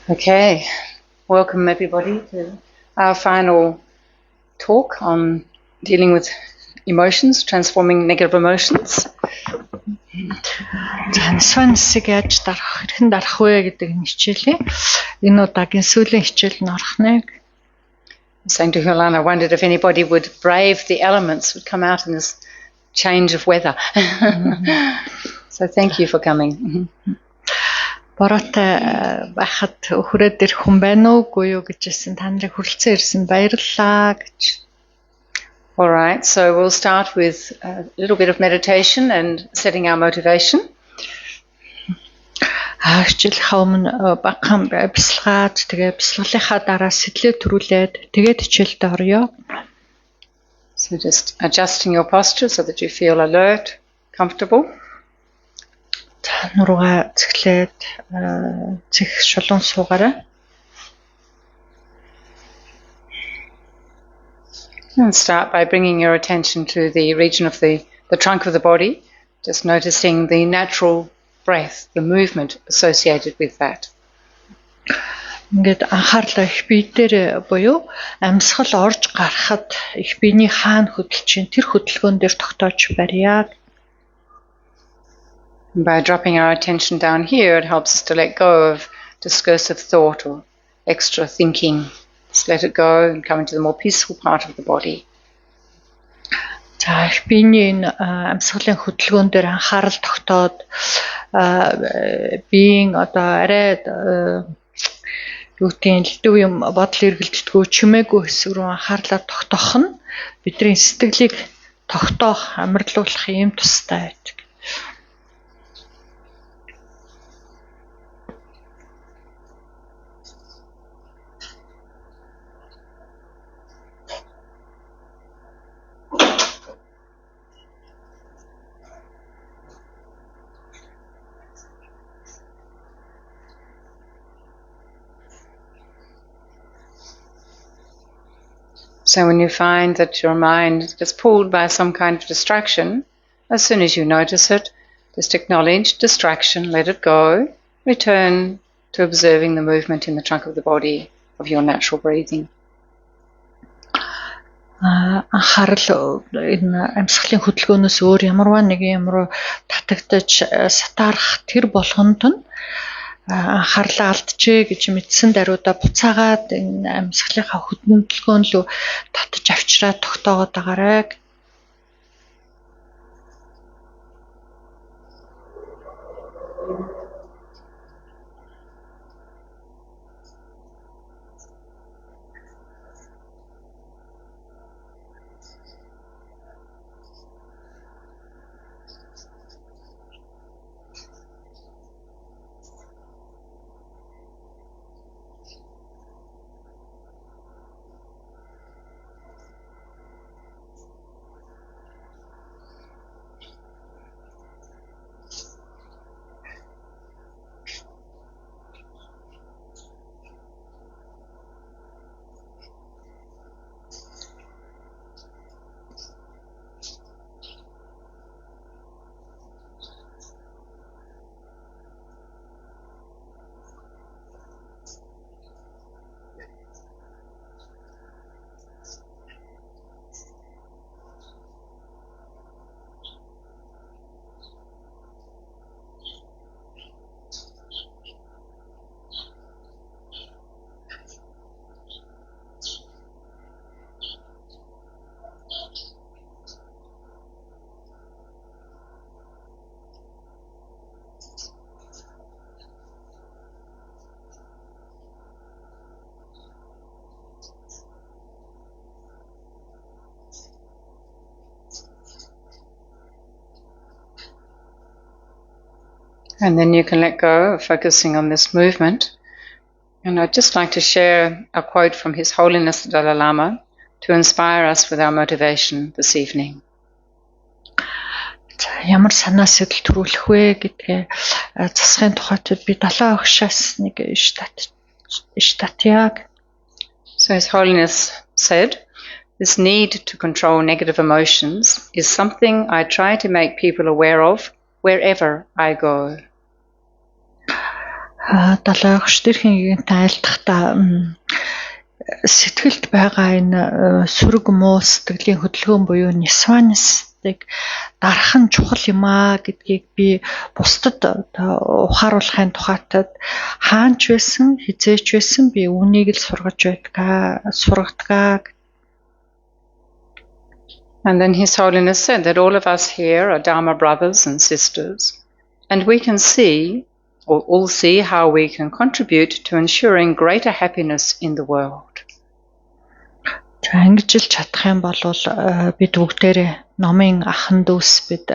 Okay, welcome everybody to our final talk on dealing with emotions, transforming negative emotions. Сонь хэсэг яаж дарах хэрхэн дарах вэ гэдэг нь хичээлээ. Энэ удаагийн сүүлийн хичээл нь орох нэ. Saying to Hulana, I wondered if anybody would brave the elements, would come out in this change of weather. So thank you for coming. Бороотой байхад хүрээд ирэх хүн байна уугүй юу гэжсэн та нарыг хүрэлцэн ирсэн баярлалаа гэж. All right, so we'll start with a little bit of meditation and setting our motivation. Хичээл өмнө багахан бясалгаад тэгээ бясалгалынхаа дараа сэтлээ төрүүлээд тэгээд хичээлдээ орё. So just adjusting your posture so that you feel alert, comfortable. Нуруугаа цэглээд цэг шулуун суугаарай. And start by bringing your attention to the region of the trunk of the body, just noticing the natural breath, the movement associated with that. Ингээд анхаарлаа их бие дээр буюу амьсгал орж гарахад их биений хаана хөдөлж чинь тэр хөдөлгөөн дээр тогтоож барья. By dropping our attention down here, it helps us to let go of discursive thought or extra thinking. Just let it go and come into the more peaceful part of the body. За их биений амьсгалын хөдөлгөөн дээр анхаарал тогтоод биеийн одоо арай рутин лдэв юм бодол эргэлддэггүй чимээгүй хэсэг рүү анхаарлаа тогтоох нь бидний сэтгэлийг тогтоох амарлуулах юм тустай байдаг. So when you find that your mind gets pulled by some kind of distraction, as soon as you notice it, just acknowledge distraction, let it go, return to observing the movement in the trunk of the body of your natural breathing. Анхаарал энэ амьсгалын хөдөлгөөнөөс өөр ямарваа нэг юм руу татагдаж сатаарах тэр болгонд нь анхаарлаа алдчихэ гэж мэдсэн даруйда буцаагаад энэ амьсгалынхаа хөдөлгөөн лөө татж авчраад тогтоогоод байгаарай. And then you can let go of focusing on this movement. And I'd just like to share a quote from His Holiness the Dalai Lama to inspire us with our motivation this evening. Ямар санаа сэтэл төрүүлэх вэ гэдгээ засахын тухайд би далай огшоос нэг штатяг. So His Holiness said, "This need to control negative emotions is something I try to make people aware of wherever I go." Далайгч тэрхийн тайлдахдаа сэтгэлд байгаа энэ сүрэг муу сэтгэлийн хөдөлгөөн буюу нисванистыг дарах нь чухал юм аа гэдгийг би бусдад ухааруулахын тухайтад хаанч байсан хизээч байсан би үүнийг л сургадаг. And then His Holiness said that all of us here are Dharma brothers and sisters, and we can see, or all see, how we can contribute to ensuring greater happiness in the world. За ингэж л чадах юм бол бид бүгдээрээ номын ахан дүүс бид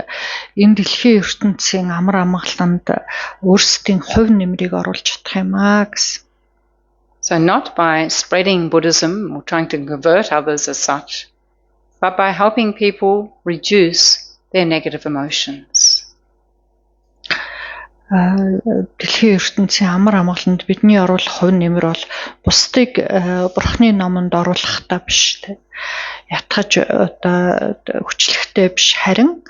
энэ дэлхийн ертөнцийн амар амгаланд өөрсдийн хувь нэмрийг оруулж чадах юм аа гэсэн. So not by spreading Buddhism or trying to convert others as such, but by helping people reduce their negative emotions. Дэлхийн ертөнцийн амар амгаланд бидний оруулах хувь нэмэр бол бусдыг бурхны номонд оруулахтаа биш те. Ятгаж хүчлэхтэй биш харин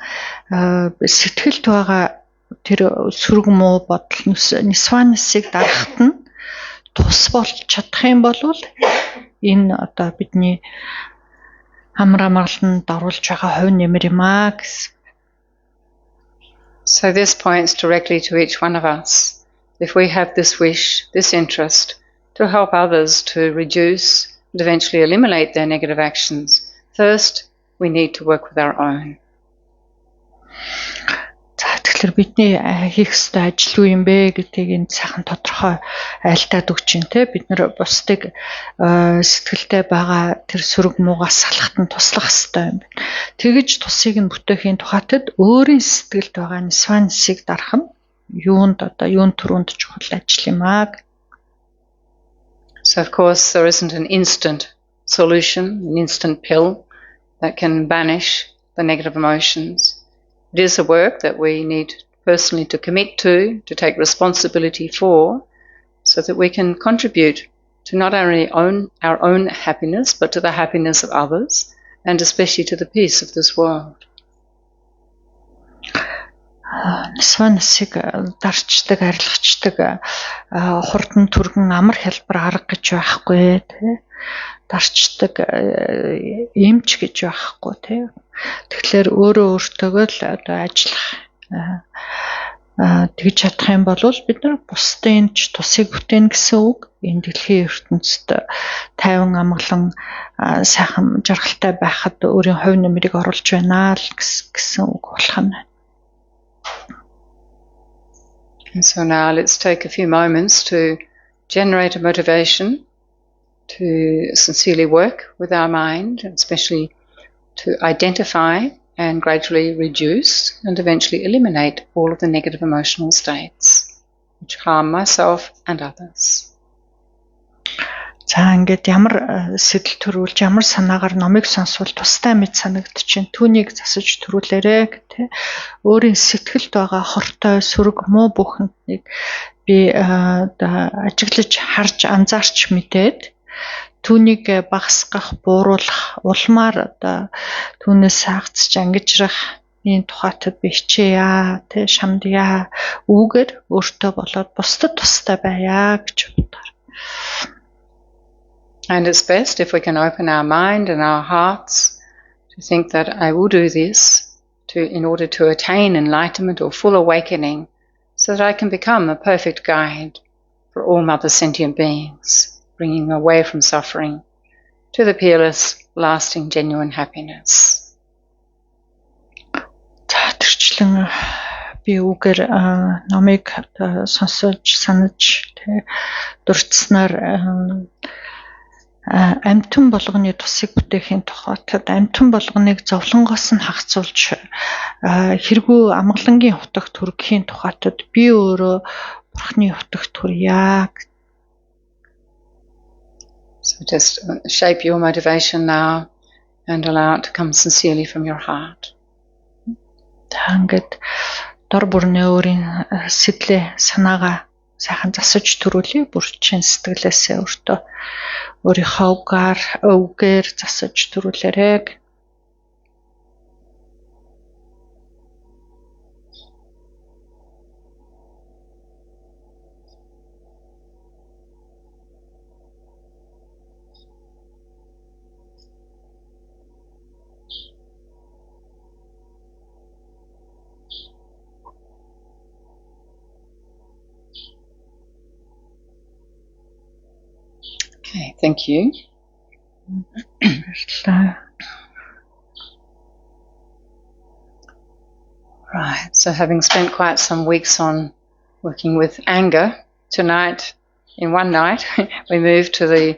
сэтгэлд байгаа тэр сүрэг муу бодол нисванисыг дарахт нь тус болж чадах юм бол энэ бидний амар амгаланд оруулж байгаа хувь нэмэр юм аа гэсэн. So this points directly to each one of us. If we have this wish, this interest, to help others to reduce and eventually eliminate their negative actions, first we need to work with our own. Тэгэхээр бидний хийх ёстой ажил юу юм бэ гэдгийг энэ сайхан тодорхой айлтаад өгч юм те. Бид нэр бусдыг сэтгэлдээ байгаа тэр сүрэг муугаас салахад нь туслах ёстой юм байна. Тэгэж тусыг нь бүтээхийн тухайтад өөрийн сэтгэлд байгаа нисванисыг дарах нь юунд төрөнд чухал ажил юм аа. So of course there isn't an instant solution, an instant pill that can banish the negative emotions. It is a work that we need personally to commit to take responsibility for, so that we can contribute to not only our own happiness, but to the happiness of others, and especially to the peace of this world. Нисванисыг дарчдаг, арилгачдаг хурдан түргэн амар хэлбэр арга гэж байхгүй тий. Дарчдаг эмч гэж байхгүй тий. Тэгэхээр өөрөө өөртөөгөө л ажиллах тэгж чадах юм бол бид нар бусдын ч тусыг бүтээн гэсэн үг. Энэ дэлхийн ертөнцид тайван амгалан сайхан жаргалтай байхад өөрийн хувь нэмрийг оруулж байна л гэсэн үг болох нь. And so now let's take a few moments to generate a motivation to sincerely work with our mind, especially to identify and gradually reduce and eventually eliminate all of the negative emotional states which harm myself and others. За ингээд ямар сэтэл төрүүлж ямар санаагаар номыг сонсвол тустай мэд санагдчихээн түүнийг засаж төрүүлээрэй гэх. Өөрийн сэтгэлд байгаа хортой сүрэг муу бүхнийг би ажиглаж харж анзаарч мэдээд түүнийг багасгах, бууруулах, улмаар түүнээс хаагцж ангижрах энэ тухайтад би хичээе, шамдъя, үүгээр өөртөө болоод бусдад тустай байя гэж боддог. And it's best if we can open our mind and our hearts to think that I will do this in order to attain enlightenment or full awakening, so that I can become a perfect guide for all other sentient beings, bringing away from suffering to the peerless, lasting, genuine happiness. Тэрчлэн би үгээр номыг сонсож санаж дурдсанаар амьтан болгоны тусыг бүтээхийн тухайтад амьтан болгоныг зовлонгоос нь хагацуулж хэрэггүй амгалангийн хутагт хүргэхийн тухайтад би өөрөө бурхны хутагт хүрье. So just shape your motivation now and allow it to come sincerely from your heart. Ингээд дор бүрнээ өөрийн сэтлээ санаагаа сайхан засаж төрүүлээ. Бүр чин сэтгэлээсээ өөртөө өөрийнхөө үгээр засаж төрүүлээрэй. Okay, thank you. Right, so having spent quite some weeks on working with anger, tonight, in one night, we move to the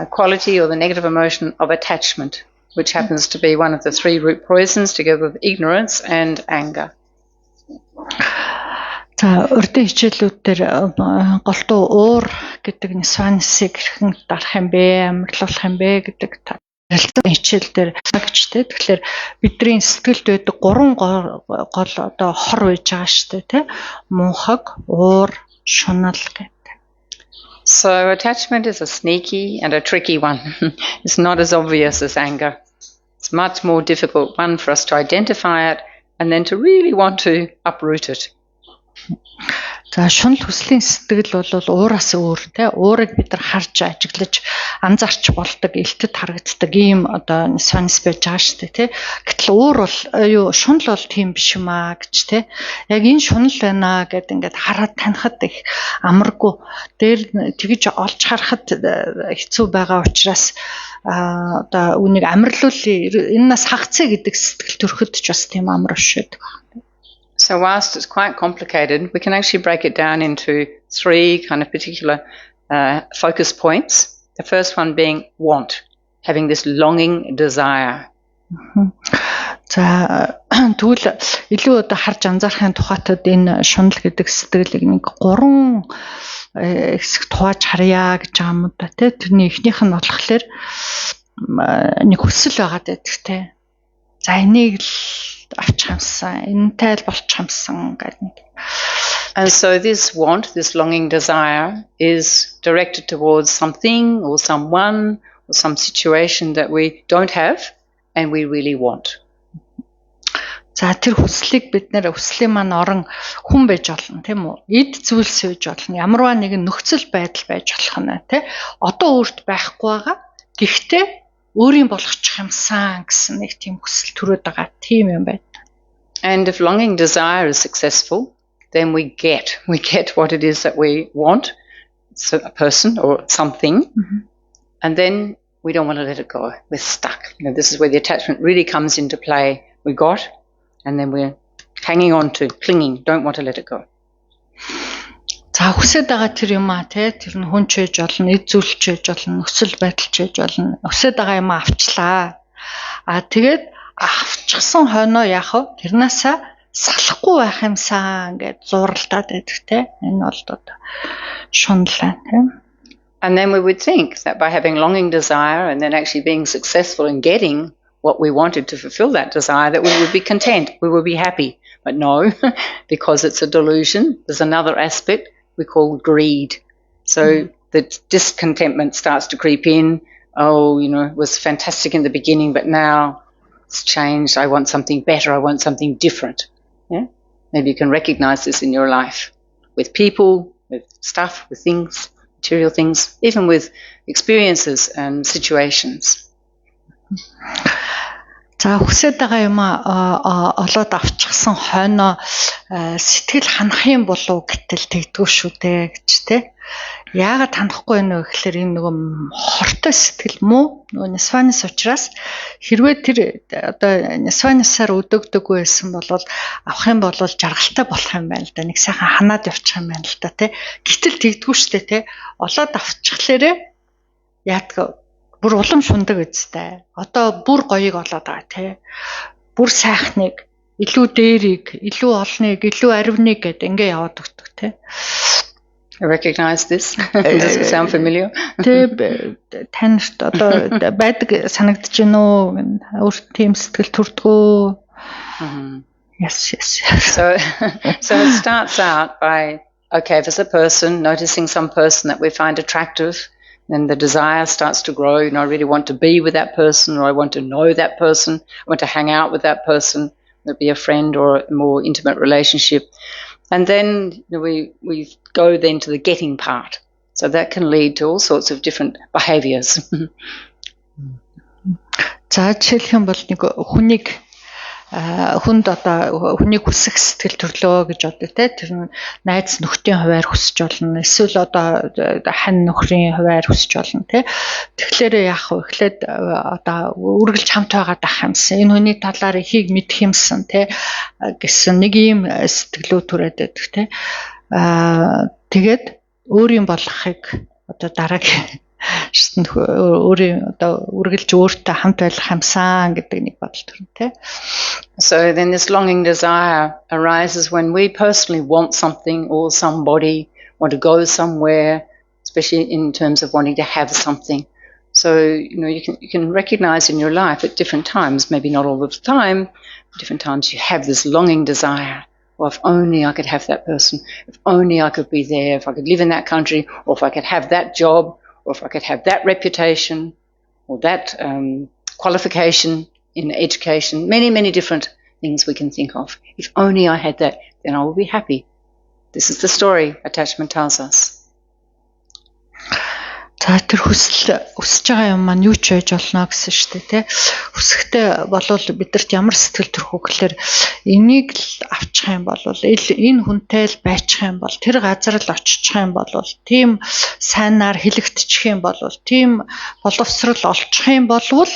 quality or the negative emotion of attachment, which happens to be one of the 3 root poisons together with ignorance and anger. За урьдын хичээлүүд дээр голдуу уур гэдэг нисванисыг хэрхэн дарах юм бэ, амарлуулах юм бэ гэдэг харилцан хичээл дээр гэгчтэй. Тэгэхээр бидний сэтгэлд байдаг 3 гол одоо хор байж байгаа шүү дээ, тэ? Мунхаг, уур, шунал гэдэг. So attachment is a sneaky and a tricky one. It's not as obvious as anger. It's much more difficult one for us to identify it and then to really want to uproot it. За шунал хүслийн сэтгэл бол уураас өөр тий уурыг бид нар харж ажиглаж анзаарч болдог элтэд харагддаг ийм одоо нисванис байж байгаа шүү дээ тий. Гэтэл уур бол шунал бол тийм биш юм аа гэж тий. Яг энэ шунал байна гэд ингээд хараад танихад их амаргүй дээр тэгж олж харахад хэцүү байгаа учраас одоо үнийг амарлуулъя энэ нас хагцээ гэдэг сэтгэл төрөхөд ч бас тийм амар биш байдаг. So whilst it's quite complicated, we can actually break it down into 3 kind of particular focus points. The first one being want, having this longing desire. За тэгвэл илүү одоо харж анзаарахын тухайтад энэ шунал гэдэг сэтгэлийг нэг 3 хэсэгт хувааж харъя гэж байгаа юм да тий. Тэрний эхнийх нь болохоор нэг хүсэл байгаа гэдэг тий. За энийг л авчихсан, энэтэй л болчихсан гэдэг. And so this want, this longing desire is directed towards something or someone or some situation that we don't have and we really want. За тэр хүслийг бид нэр хүслийн маань орон хүн байж болно тийм үү? Эд зүйлс байж болно. Ямарваа нэгэн нөхцөл байдал байж болох нь тий. Одоо өөрт байхгүй байгаа. Гэхдээ өөрийн болгочих юмсан гэсэн нэг тийм хүсэл төрөөд байгаа тийм юм байна. And if longing desire is successful, then we get what it is that we want, so a person or something, and then we don't want to let it go. We're stuck. You know, this is where the attachment really comes into play. We got, and then we're hanging on to, clinging, don't want to let it go. За хүсэж байгаа тэр юм аа тий тэр нь хүн ч байж болно, эд зүйлч байж болно, нөхцөл байдалч байж болно. Хүсэж байгаа юм авчлаа. Тэгээд авчихсан хойноо яах вэ? Тэрнээсээ салахгүй байх юмсан гэж зуралдаад байдаг тий. Энэ бол одоо шунлаа тий. And then we would think that by having longing desire and then actually being successful in getting what we wanted to fulfill that desire, that we would be content, we would be happy. But no, because it's a delusion, there's another aspect we call greed. So the discontentment starts to creep in. Oh, you know, it was fantastic in the beginning, but now it's changed. I want something better. I want something different. Yeah? Maybe you can recognize this in your life with people, with stuff, with things, material things, even with experiences and situations. За хүсэж байгаа юм олоод авчихсан хойноо сэтгэл ханах юм болов гэтэл тэгдэггүй шүү дээ гэж тий. Яагаад ханахгүй вэ гэхээр энэ нөгөө хортой сэтгэл муу нөгөө нисванис учраас хэрвээ тэр одоо нисванисаар өдөгдөг байсан бол авах юм бол жаргалтай болох юм байна л да. Нэг сайхан ханаад явчих юм байна л да тий. Гэтэл тэгдэггүй шүү дээ тий. Олоод авчихлаарэ яадаг бүр улам шундаг үстэй. Одоо бүр гоёыг олоод байгаа тий. Бүр сайхныг, илүү дээрийг, илүү олныг, илүү аривныг гэдэг ингээ яваад өгдөг тий. I recognize this. Does it sound familiar? Тэ таньд одоо байдаг санагдаж байна уу? Өөрт тийм сэтгэл төрдгөө. Yes. So it starts out by, okay, if it's a person, noticing some person that we find attractive, then the desire starts to grow. You know, I really want to be with that person, or I want to know that person. I want to hang out with that person. Whether it be a friend or a more intimate relationship. And then we go then to the getting part. So that can lead to all sorts of different behaviours. За жишээлх юм бол нэг хүнийг хүнд одоо хүнийг хүсэх сэтгэл төрлөө гэж одоо те тэр нь найз нөхдийн хуваар хүсэж болно. Эсвэл одоо хань нөхрийн хуваар хүсэж болно те. Тэгэхээр яах вэ? Эхлээд одоо үргэлж хамт байгаад ах юмсан. Энэ хүний талаар ихийг мэдэх юмсан те гэсэн нэг ийм сэтгэлөө түрээд байдаг те. Тэгээд өөрийн болохыг одоо дараагийн шидэнд өөрийн одоо үргэлж өөртөө хамт байх юмсан гэдэг нэг бодол төрн тэ. So then this longing desire arises when we personally want something or somebody, want to go somewhere, especially in terms of wanting to have something. So, you can recognize in your life at different times, maybe not all of the time, different times you have this longing desire. Well, if only I could have that person, if only I could be there, if I could live in that country, or if I could have that job, or if I could have that reputation, or that qualification in education, many, many different things we can think of. If only I had that, then I would be happy. This is the story attachment tells us. За тэр хүсэж байгаа юм маань юу ч байж болно гэсэн шүү дээ тий. Хүсэхтэй болвол бидэрт ямар сэтгэл төрөх вэ гэхээр энийг л авчих юм бол энэ хүнтэй л байчих юм бол тэр газар л очиж юм бол тийм сайнаар хэлэгдчих юм бол тийм боловсрал олчих юм болвол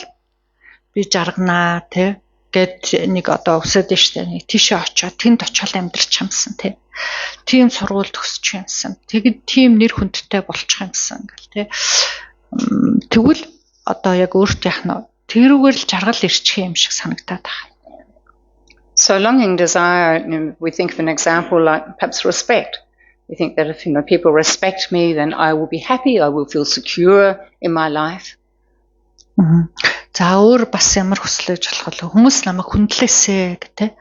би жарганаа тий гэд нэг одоо өсөд нь штэ нэг тийшээ очиод тэнд очиод амьдрч юмсан тий. Тийм сургуульд өсчих юмсан. Тэгэд тийм нэр хүндтэй болчих юмсан гэл тий. Тэгвэл одоо яг өөртөө яах нь тэрүүгээр л жаргал ирчих юм шиг санагдаад байна. So longing desire, we think of an example like perhaps respect. We think that if people respect me, then I will be happy, I will feel secure in my life. За өөр бас ямар хүслэж болох вэ? Хүмүүс намайг хүндлээсэ гэдэг.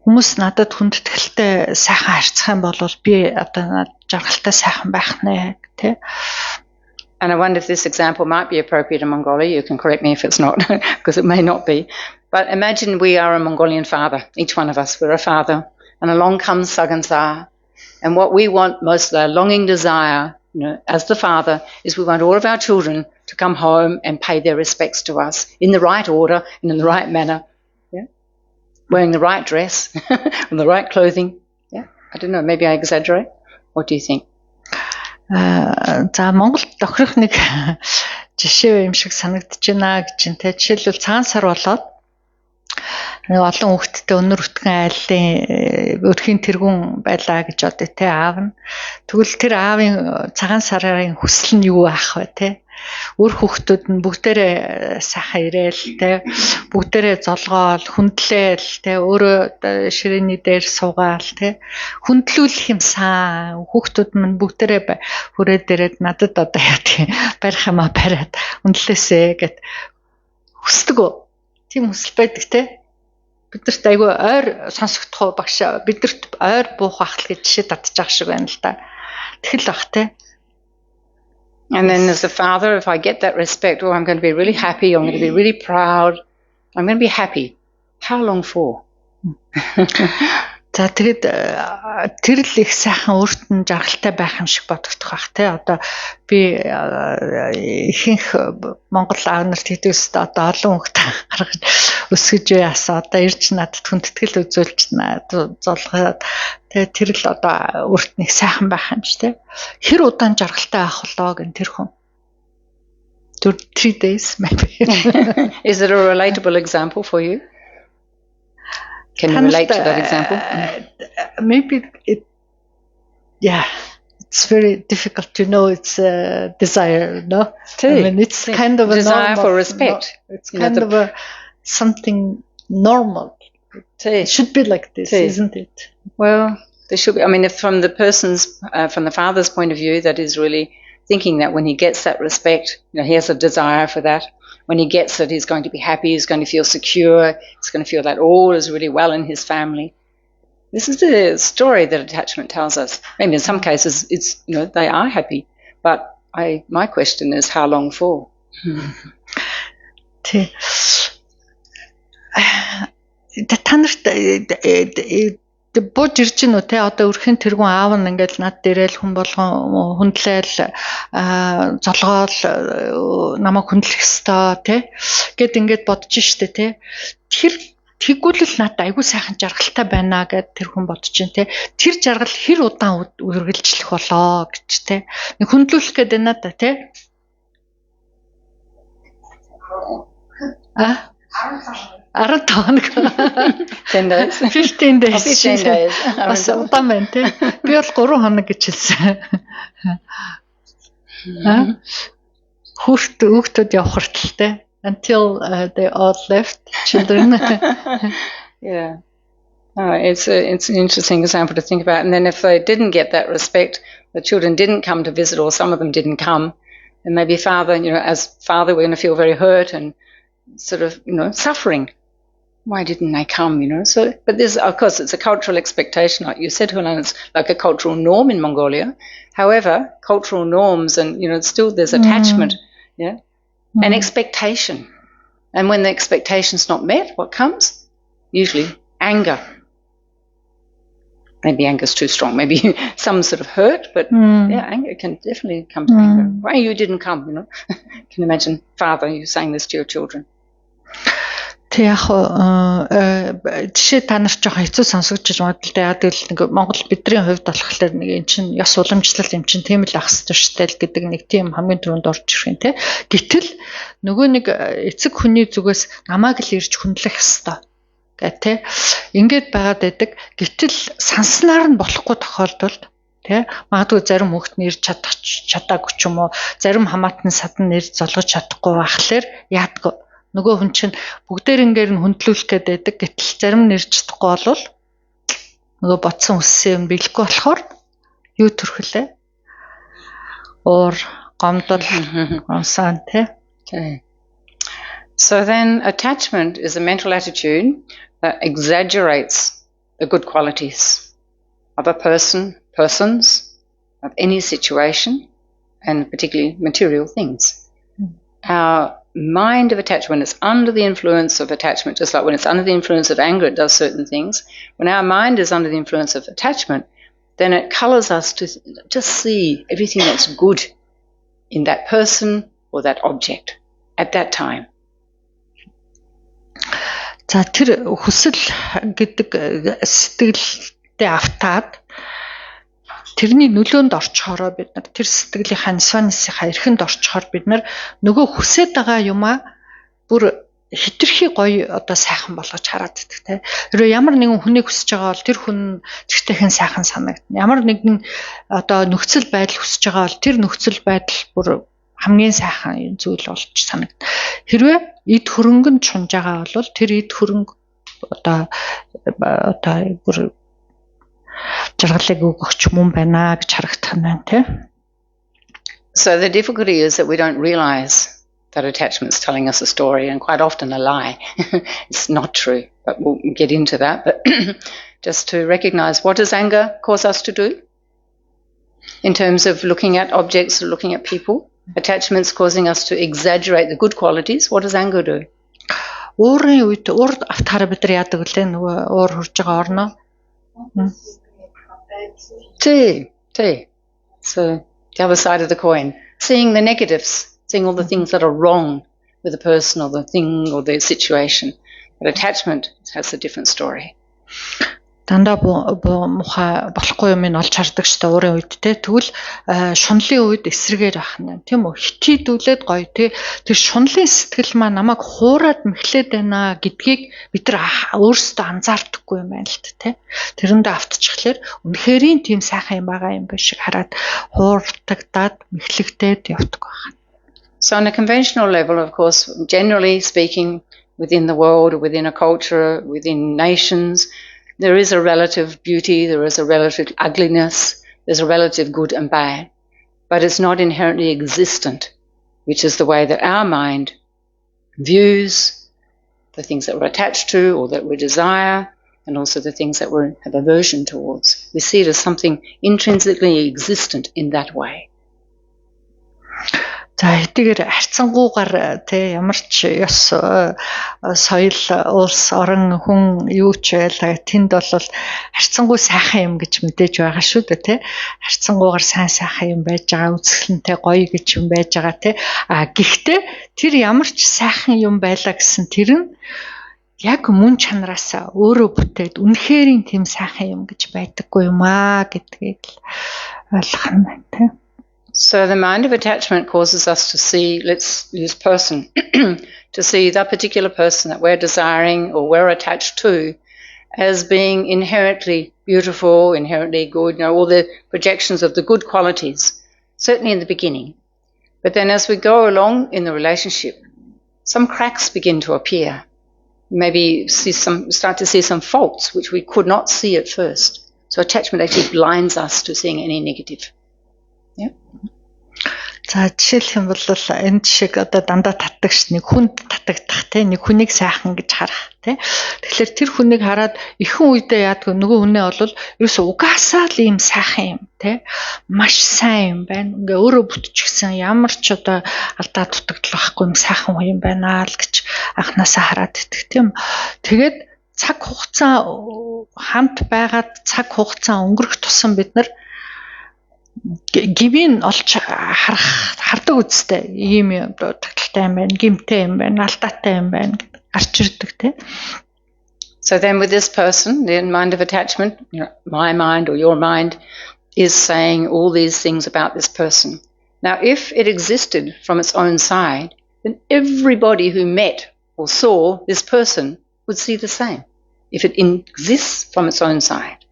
Хүмүүс надад хүндэтгэлтэй сайхан харьцах юм бол би одоо жаргалтай сайхан байх нэ гэх. And I wonder if this example might be appropriate in Mongolia. You can correct me if it's not, because it may not be. But imagine we are a Mongolian father. Each one of us, we're a father. And along comes Sagansar. And what we want, most of our longing desire, as the father, is we want all of our children to come home and pay their respects to us in the right order and in the right manner. Yeah? Wearing the right dress and the right clothing. Yeah? I don't know, maybe I exaggerate. What do you think? За Монголд тохирох нэг жишээ юм шиг санагдаж байна гэж юм те. Жишээлбэл цагаан сар болоод олон хүүхэдтэй өнөр өтгөн айлын өрхийн тэргүүн байлаа гэж одоо те аав нь. Тэгвэл тэр аавын цагаан сарын хүсэл нь юу аах вэ те? Өөр хүүхдүүд нь бүгдээрээ сайхан ирээл те бүгдээрээ золгоол хүндлээл те өөрөө ширээний дээр суугаал те хүндлүүлэх юмсан хүүхдүүд нь бүгдээрээ хүрээ дээрээд надад одоо яа барих юмаа бариад хүндлээсэ гэд хүсдэг үү? Тийм хүсэл байдаг те. Бидэрт айгүй ойр сонсогдох багш бидэрт ойр буух ахл гэж жишээ татчих шиг байна л да. Тэгэл бах те. And then as a father, if I get that respect, I'm going to be really happy, I'm going to be really proud, I'm going to be happy. How long for? За тэгэд тэр л их сайхан өөрт нь жаргалтай байх юм шиг бодогдох бах те. Одоо би ихэнх Монгол аав нарт хэдээс одоо олон хүүхэд гаргаж өсгөж яасан одоо ирж надад хүндэтгэл үзүүлж золгоод тэгээ тэр л одоо өөрт нь их сайхан байх юм чи те. Хэр удаан жаргалтай байх болоо гэн тэр хүн. 3 days maybe. Is it a relatable example for you? Can you relate to that example? Maybe it's very difficult to know it's a desire, no? I mean, it's kind of a desire normal, for respect. It's kind of something normal. It should be like this, isn't it? Well, there should be. I mean, if from the from the father's point of view, that is really thinking that when he gets that respect, he has a desire for that. When he gets it, he's going to be happy, he's going to feel secure, he's going to feel that all is really well in his family. This is the story that attachment tells us. Maybe in some cases, it's they are happy, but my question is, how long for? Бод ирж гэнэ үү те одоо өрхийн тэргүүн аав нь ингээд над дээрэл хүн болгон хүндлээл золгоол намайг хүндлэх ёстой те гэд ингээд бодож штэ те тэр тэгвэл л надад айгүй сайхан жаргалтай байна гэд тэр хүн бодож чинь те. Тэр жаргал хэр удаан үргэлжлэх болоо гэж те. Нэг хөндлүүлэх гээд байна да те. 15 хоног. 10 days. 15 days. 15 days. Бас удаан байна те. Би бол 3 хоног гэж хэлсэн. Хүүхдүүд явах хүртэл те. Until they all left children. Yeah. It's an interesting example to think about. And then if they didn't get that respect, the children didn't come to visit, or some of them didn't come, then maybe father, as father, we're going to feel very hurt and sort of, suffering. Why didn't they come, So, but this, of course, it's a cultural expectation, like you said, Hulan, it's like a cultural norm in Mongolia. However, cultural norms and, still there's attachment, and expectation. And when the expectation's not met, what comes? Usually anger. Maybe anger's too strong. Maybe some sort of hurt, but anger can definitely come to anger. Why you didn't come, Can you imagine father, you saying this to your children? Тэг яг жишээ та нар жоохон хэцүү сонсогдож байна л да. Яг л нэг Монгол бидний хувьд болохоор нэг эн чинь ёс уламжлал юм чинь тийм л ах хэвчтэй штэ л гэдэг нэг тийм хамгийн түрүүнд орж ирэх юм те. Гэтэл нөгөө нэг эцэг хүний зүгээс намайг л ирж хүндлэх хэвээр гэ те. Ингээд байгаад байдаг. Гэтэл санснаар нь болохгүй тохиолдолд те магадгүй зарим хүүхэд нь ирж чадаагүй ч юм уу, зарим хамаатан садан нэр золгож чадахгүй байхлаар яадгүй. Нөгөө хүн чинь бүгдээрингээр нь хөндлүүлэх гээд байдаг. Гэтэл зарим нэрж чадахгүй болвол нөгөө бодсон үссэн юм биелэхгүй болохоор юу төрхлээ? Уур, гомдол, онсон тэ. Okay. So then attachment is a mental attitude that exaggerates the good qualities of a person, persons, of any situation, and particularly material things. Our mind of attachment is under the influence of attachment, just like when it's under the influence of anger, it does certain things. When our mind is under the influence of attachment, then it colours us to just see everything that's good in that person or that object at that time. За тэр хүсэл гэдэг сэтгэлдээ автаад тэрний нөлөөнд орчхороо бид нар тэр сэтгэлийн нисванисынхаа эрхэнд орчхоор бид нар нөгөө хүсэж байгаа юмаа бүр хитрхи гоё одоо сайхан болгож хараад идэх те. Хэрвээ ямар нэгэн хүнийг хүсэж байгаа бол тэр хүн зэгтэйхэн сайхан санагдана. Ямар нэгэн одоо нөхцөл байдал хүсэж байгаа бол тэр нөхцөл байдал бүр хамгийн сайхан зүйл болж санагдана. Хэрвээ эд хөрөнгөнд чунж байгаа бол тэр эд хөрөнгө одоо бүр жаргалыг өгөх юм байна гэж харагдах нь байна тий. So the difficulty is that we don't realize that attachment's telling us a story, and quite often a lie. It's not true, but we'll get into that. But just to recognize, what does anger cause us to do? In terms of looking at objects or looking at people, attachment's causing us to exaggerate the good qualities. What does anger do? Уурын үед уур автаараа бид нар яадаг лээ нөгөө уур хурж байгаа орноо. So the other side of the coin, seeing the negatives, seeing all the things that are wrong with the person or the thing or the situation. But attachment has a different story. Дандаа муха болохгүй юм олж хардаг штэ уурын үед те. Тэгвэл шунлын үед эсрэгээр байх нь тийм үү? Хитийдүүлээд гоё те. Тэр шунлын сэтгэл маань намайг хуураад мэхлээд байна гэдгийг бид нар өөрсдөө анзаардаггүй юм байна л те. Тэрэндээ автчихлаар үнэхэрийн тийм сайхан юм байгаа юм биш шиг хараад хууртагдаад мэхлэгдээд явдаг байна. So on a conventional level, of course, generally speaking, within the world or within a culture, within nations, there is a relative beauty, there is a relative ugliness, there's a relative good and bad, but it's not inherently existent, which is the way that our mind views the things that we're attached to or that we desire, and also the things that we have aversion towards. We see it as something intrinsically existent in that way. За хэдийгээр харьцангуйгаар те ямар ч ёс соёл улс орон хүн юу ч байл тэнд бол харьцангуй сайхан юм гэж мэдээж байгаа шүү дээ те харьцангуйгаар сайхан юм байж байгаа үзэсгэлэнтэй гоё гэж юм байж байгаа те гэхдээ тэр ямар ч сайхан юм байлаа гэсэн тэр нь яг мөн чанараасаа өөрөө бүтээд үнэхэрийн тийм сайхан юм гэж байдаггүй юм аа гэдгийг ойлгох юм байна тийм. So the mind of attachment causes us to see, let's use person, to see that particular person that we're desiring or we're attached to as being inherently beautiful, inherently good, all the projections of the good qualities, certainly in the beginning. But then as we go along in the relationship, some cracks begin to appear. Maybe start to see some faults which we could not see at first. So attachment actually blinds us to seeing any negative. Yeah. За жишээлх юм бол энэ шиг одоо дандаа татдагч нэг хүнд татагдах те нэг хүнийг сайхан гэж харах те. Тэгэхээр тэр хүнийг хараад ихэнх үедээ яадгүй нөгөө хүнээ бол ерөөсөө угаасаа л ийм сайхан юм те. Маш сайн юм байна. Ингээ өөрөө бүтчихсэн ямар ч одоо алдаа дутагдал байхгүй юм сайхан юм байна л гэж анханасаа хараад идэх тийм. Тэгээд цаг хугацаа хамт байгаад цаг хугацаа өнгөрөх тусам бид нар гівийн олж хардаг үстэй ийм юм тагталтай юм байна, гимтэй юм байна, алдаатай юм байна гэж гарч ирдэг те. So then with this person, the mind of attachment, my mind or your mind is saying all these things about this person. Now if it existed from its own side, then everybody who met or saw this person would see the same. If it exists from its own side.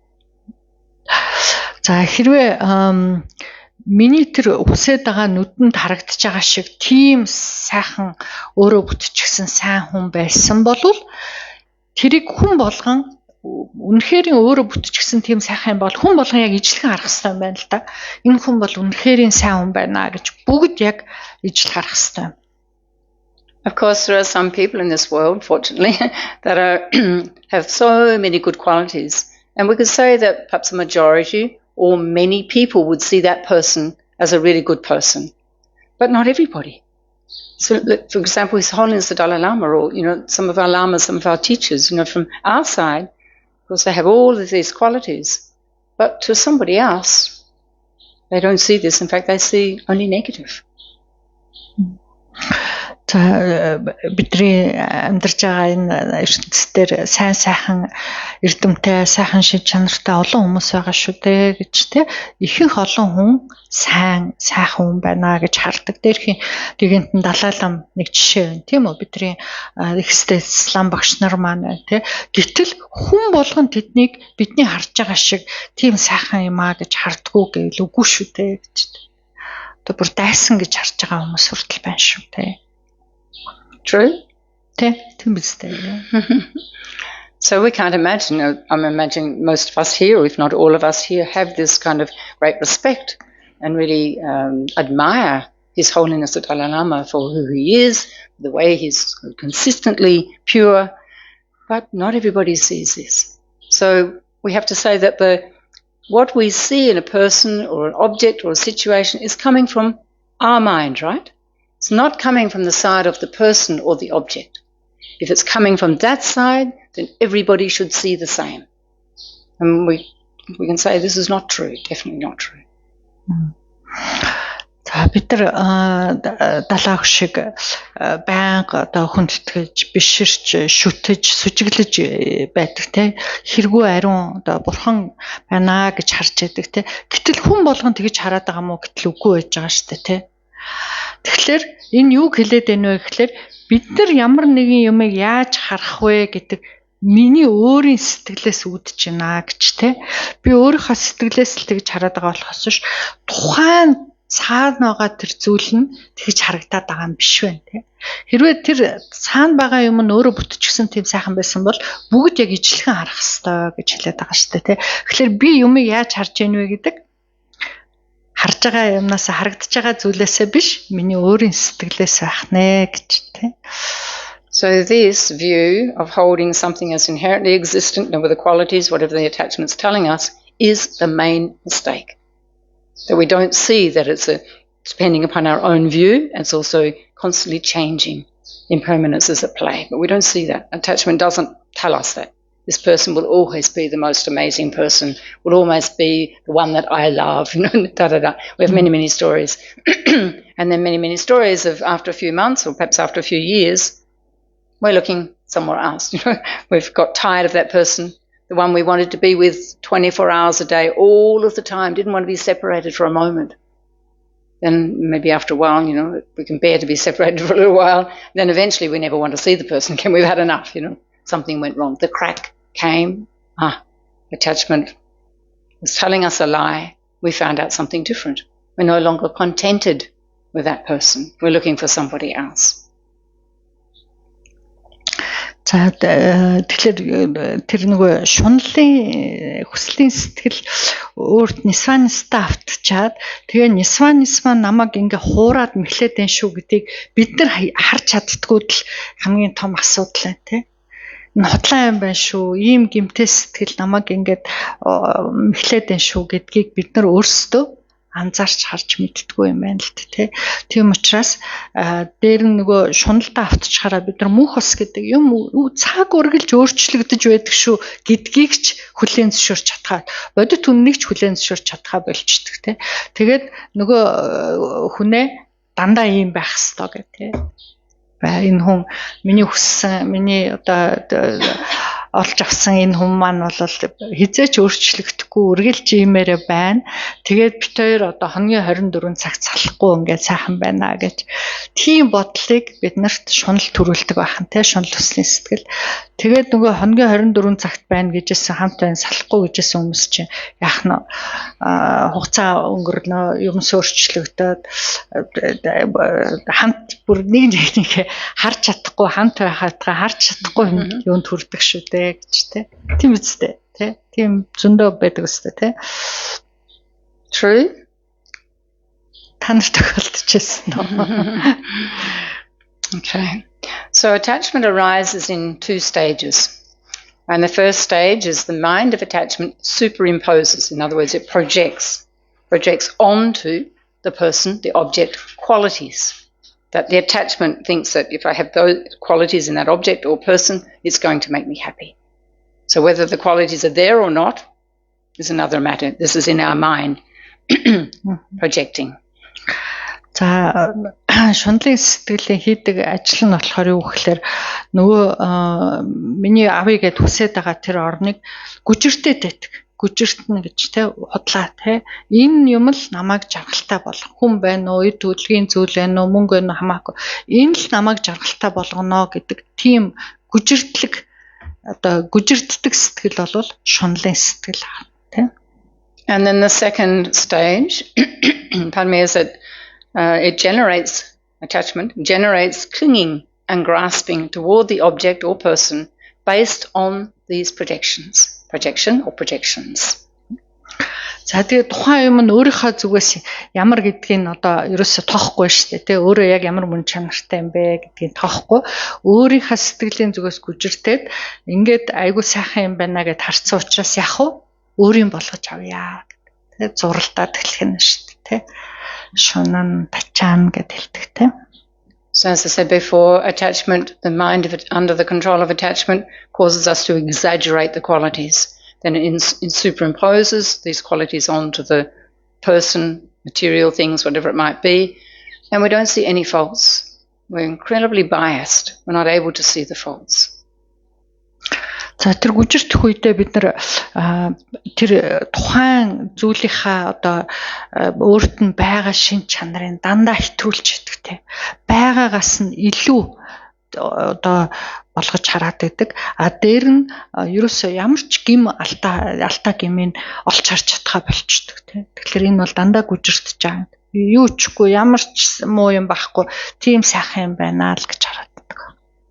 За хэрвээ миний тэр үсээд байгаа нүдэнд харагдаж байгаа шиг тийм сайхан өөрөө бүтчихсэн сайн хүн байсан бол тэрийг хүн болгон үнэхэрийн өөрөө бүтчихсэн тийм сайхан бол хүн болгон яг ижлэхэн харах хэрэгтэй юм байна л да. Энэ хүн бол үнэхэрийн сайн хүн байна гэж бүгд яг ижил харах хэрэгтэй. Of course, there are some people in this world, fortunately, that have so many good qualities. And we could say that perhaps a majority or many people would see that person as a really good person. But not everybody. So, for example, His Holiness the Dalai Lama or, some of our lamas, some of our teachers, from our side, of course, they have all of these qualities. But to somebody else, they don't see this. In fact, they see only negative. За бидний амьдарч байгаа энэ ертөнцийн сайн сайхан эрдэмтэй сайхан шид чанартай олон хүмүүс байгаа шүү дээ гэж те ихэнх олон хүн сайхан хүн байна гэж хардаг. Дээрхийн тэгэнтэн Далай Лама нэг жишээ байна тийм үү бидний ихстэй ислам багш нар маань те гэтэл хүн болгон тэднийг бидний харж байгаа шиг тийм сайхан юм аа гэж хардггүй гэвэл үгүй шүү дээ гэж. Одоо бүр дайсан гэж харж байгаа хүмүүс хүртэл байна шүү дээ. True? Yeah. So we can't imagine, I'm imagining most of us here, if not all of us here, have this kind of great respect and really admire His Holiness the Dalai Lama for who he is, the way he's consistently pure, but not everybody sees this. So we have to say that what we see in a person or an object or a situation is coming from our mind, right? It's not coming from the side of the person or the object. If it's coming from that side, then everybody should see the same. And we can say this is not true, definitely not true. За бид нар далаах шиг байнга одоо хүндэтгэж биширч шүтэж сүжиглэж байдаг те хэргүй ариун одоо бурхан байна гэж харж байдаг те гэтэл хүн болгон тэгж хараад байгаа мó гэтэл үгүй байж байгаа шүү дээ те. Тэгэхээр энэ юу хэлээд байна вэ гэхээр бид нар ямар нэгэн юмыг яаж харах вэ гэдэг миний өөрийн сэтгэлээс үүдэж байна гэж те. Би өөрийнхөө сэтгэлээс л тэгж хараад байгаа болохоос ш тухайн цаана байгаа тэр зүйл нь тэгж харагдаад байгаа юм биш вэ те. Хэрвээ тэр цаана байгаа юм нь өөрөө бүтчихсэн тийм сайхан байсан бол бүгд яг ижлэхэн харах ёстой гэж хэлээд байгаа шүү дээ те. Тэгэхээр би юмыг яаж харж яах вэ гэдэг харж байгаа юмнаас харагдаж байгаа зүйлээсээ биш миний өөрийн сэтгэлээс байх нэ гэж те. So this view of holding something as inherently existent, with the qualities, whatever the attachment's telling us, is the main mistake. That we don't see that it's depending upon our own view, it's also constantly changing. Impermanence is at play, but we don't see that. Attachment doesn't tell us that. This person will always be the most amazing person, will always be the one that I love, da da da. We have many, many stories. And then many, many stories of after a few months or perhaps after a few years, we're looking somewhere else. We've got tired of that person, the one we wanted to be with 24 hours a day, all of the time, didn't want to be separated for a moment. Then maybe after a while, we can bear to be separated for a little while. Then eventually we never want to see the person again. We've had enough, Something went wrong. The crack came. Attachment was telling us a lie. We found out something different. We're no longer contented with that person. We're looking for somebody else. За тэгэхээр тэр нөгөө шунлын хүслийн сэтгэл өөрт нисванистаа автчаад тэгээ нисванисма намайг ингээ хуураад мэхлээд энэ шүү гэдгийг бид нар харж чаддггүй л хамгийн том асуудал тий. Энэ хотлоо юм байна шүү. Ийм гимтэй сэтгэл намайг ингээд мэхлээд энэ шүү гэдгийг бид нар өөрсдөө анзаарч харж мэддэггүй юм байна л тий. Тийм учраас дээр нөгөө шуналдаа автчихаараа бид нар мөнх ус гэдэг юм цаг үргэлж өөрчлөгдөж байдаг шүү гэдгийг ч хүлээн зөвшөөрч чадхаа бодит үннийг ч хүлээн зөвшөөрч чадхаа болчдөг тий. Тэгээд нөгөө хүнээ дандаа ийм байх ёстой гэх тий. Энэ хүн миний хүссэн миний одоо олж авсан энэ хүн маань бол хизээч өөрчлөгдөхгүй үргэлж иймээрээ байна. Тэгээд бид хоёр одоо хоногийн 24 цагт салахгүй ингээд сайхан байна гэж тийм бодлыг бид нарт шунал төрүүлдэг байхan те шунал хүслийн сэтгэл. Тэгээд нөгөө хоногийн 24 цагт байна гэжсэн хамт байна салахгүй гэжсэн хүмүүс чинь яах нь хугацаа өнгөрнө юм өөрчлөгдөд хамт бүр нэг харж чадахгүй хамт байхаатгаа харж чадахгүй юм төрдөг шүү дээ. Тийм үстэй тий. Тийм зөндөө байдаг үстэй тий. True. Танарт тохиолдчихсэн нөө. Okay. So attachment arises in two stages. And the first stage is the mind of attachment superimposes. In other words, it projects onto the person, the object, qualities. That the attachment thinks that if I have those qualities in that object or person, it's going to make me happy. So whether the qualities are there or not is another matter. This is in our mind projecting. За шунлын сэтгэлийн хийдэг ажил нь болохоор юу гэхээр нөгөө миний авъя гэд хүсэж байгаа тэр орныг гүжиртэй дэтг. Гүжиртнэ гэж те хотлаа те энэ юм л намайг жаргалтай болгох хүн байна уу эд төлгийн зүйл байна уу мөнгө байна хамаагүй энэ л намайг жаргалтай болгоно гэдэг тийм гүжиртлэг одоо гүжирддэг сэтгэл бол шунлын сэтгэл те. And then the second stage pardon me, is that it generates attachment, generates clinging and grasping toward the object or person based on these projection or projections. За тэгээ тухайн юм нь өөрийнхөө зүгээс ямар гэдгийг одоо ерөөсө тоохгүй шүү дээ. Тэ өөрөө яг ямар мөн чанартай юм бэ гэдгийг тоохгүй. Өөрийнхөө сэтгэлийн зүгээс гүжиртээд ингээд айгүй сайхан юм байна гэд харцсан учраас яг уу өөрийн болгож авъя гэдэг. Тэ зуралдаад эхлэх нь шүү дээ. Тэ шунан тачаан гэд хэлдэг тэ. So as I said before, attachment, the mind of it, under the control of attachment causes us to exaggerate the qualities. Then it superimposes these qualities onto the person, material things, whatever it might be, and we don't see any faults. We're incredibly biased. We're not able to see the faults. За тэр гүжирдэх үедээ бид нар тэр тухайн зүйлийнхаа одоо өөрт нь байгаа шин чанарын дандаа хэтрүүлж идэг те. Байгаагаас нь илүү одоо болгож хараад байдаг. Дээр нь ерөөсөө ямар ч гим алдаа гимийг олж харж чадхаа болчдөг те. Тэгэхээр энэ бол дандаа гүжирдэж байгаа. Юу чгүй ямар ч муу юм байхгүй тийм сайхан юм байна л гэж хараад.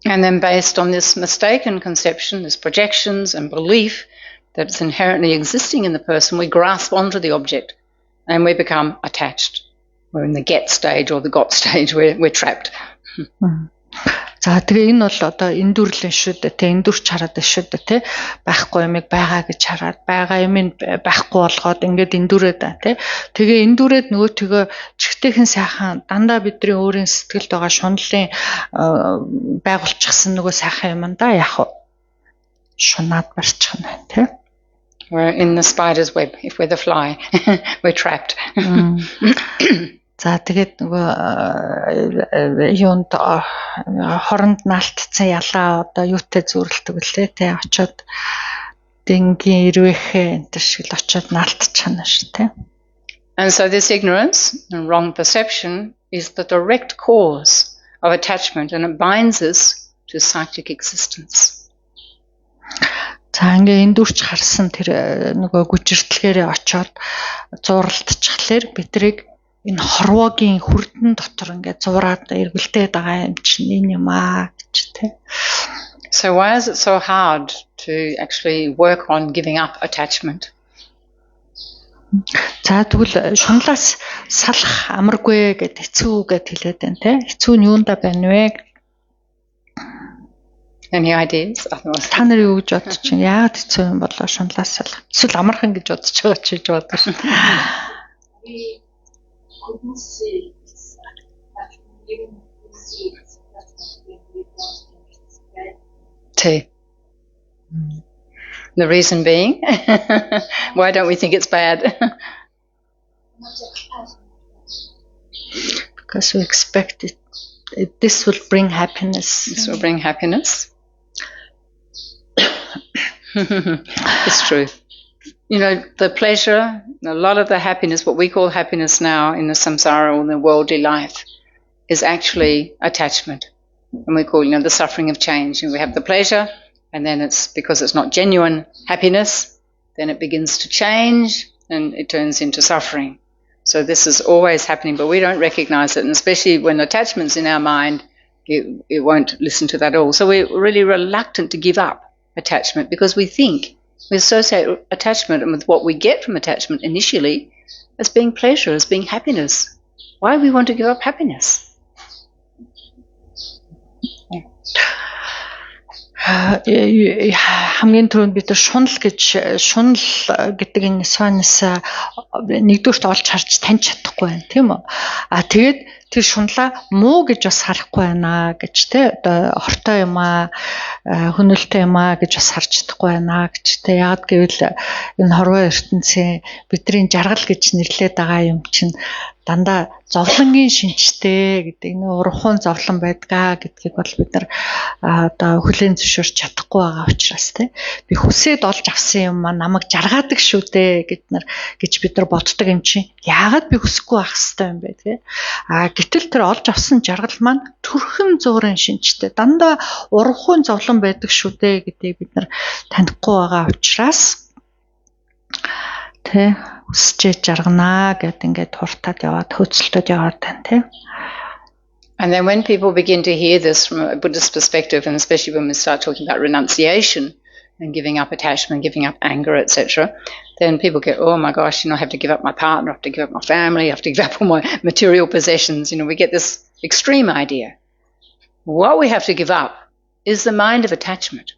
And then based on this mistaken conception, this projections and belief that's inherently existing in the person, we grasp onto the object and we become attached. We're in the get stage or the got stage, we're trapped. За тэгээ энэ бол одоо эндүрлэн шүү дээ те эндүрч хараад шүү дээ те байхгүй юмыг байгаа гэж хараад байгаа юм байхгүй болгоод ингээд эндүрээд те тэгээ эндүрээд нөгөөтгөө чихтэйхэн сайхан дандаа бидний өөрийн сэтгэлд байгаа шунлын байгуулчихсан нөгөө сайхан юм да яг шунаад барчих нь те. We're in the spider's web. If we're the fly, we're trapped. За тэгээд нөгөө юунд хоронд наалтцсан ялаа одоо юутай зүүрэлдэг үлээ те очоод дэнгийн ирвэхээ энэ шиг л очоод наалтчихна шүү те. And so this ignorance and wrong perception is the direct cause of attachment and it binds us to cyclic existence. За ингээ эндүрч харсан тэр нөгөө гүжиртлгээрээ очоод зууралтчихлаар бидрийг энэ хорвоогийн хүрдэн дотор ингээ зураад эргэлдээд байгаа юм чинь энэ юм аа гэж тэ. So why is it so hard to actually work on giving up attachment? За тэгвэл шунлаас салах амаргүй гэд хэцүү гэд хэлээд байна те. Хэцүү нь юунда байна вэ? Any ideas? Та нар юу гэж бодож чинь яагаад хэцүү юм болоо шунлаас салах? Эсвэл амархан гэж бодож байгаа ч гэж бодож шин. Couldn't see it's even see it's Tea. The reason being, why don't we think it's bad? Because we expect it. This will bring happiness. This will bring happiness. It's true. You know, the pleasure, a lot of the happiness, what we call happiness now in the samsara or in the worldly life, is actually attachment. And we call, the suffering of change. And we have the pleasure, and then it's because it's not genuine happiness, then it begins to change, and it turns into suffering. So this is always happening, but we don't recognize it. And especially when attachment's in our mind, it won't listen to that at all. So we're really reluctant to give up attachment because we associate attachment and with what we get from attachment initially as being pleasure, as being happiness. Why do we want to give up happiness? Хамгийн түрүүнд бид шунал гэдэг энэ сонс нэгдүгürt олж харж таньж чадахгүй байна тийм үү? Тэгээд тэр шуналаа муу гэж бас харахгүй байна гэж те одоо хортой юм хөнөөлтэй юм гэж бас харж чадахгүй байна гэж те яагаад гэвэл энэ хорвоо ертөнцийн бидний жаргал гэж нэрлээд байгаа юм чинь дандаа зовлонгийн шинжтэй гэдэг нэг урахуун зовлон байдгаа гэдгийг бол бид нар одоо хүлээн зөвшөөрч чадахгүй байгаа учраас те би хүсээд олж авсан юм намайг жаргаадаг шүү дээ гэж бид нар боддог юм чинь яагаад би хүсэхгүй байх хэвээр юм бэ те гэтэл тэр олж авсан жаргал маань төрхөн зуурын шинжтэй дандаа урахуун зовлон байдаг шүү дээ гэдгийг бид нар танихгүй байгаа учраас тэ үсчээ жарганаа гэд ингээд хуртаад яваад хөөцөлтөд яваад байна тэ. And then when people begin to hear this from a Buddhist perspective, and especially when we start talking about renunciation and giving up attachment, giving up anger, etc., then people get, oh my gosh, I have to give up my partner, I have to give up my family, I have to give up all my material possessions. We get this extreme idea. What we have to give up is the mind of attachment,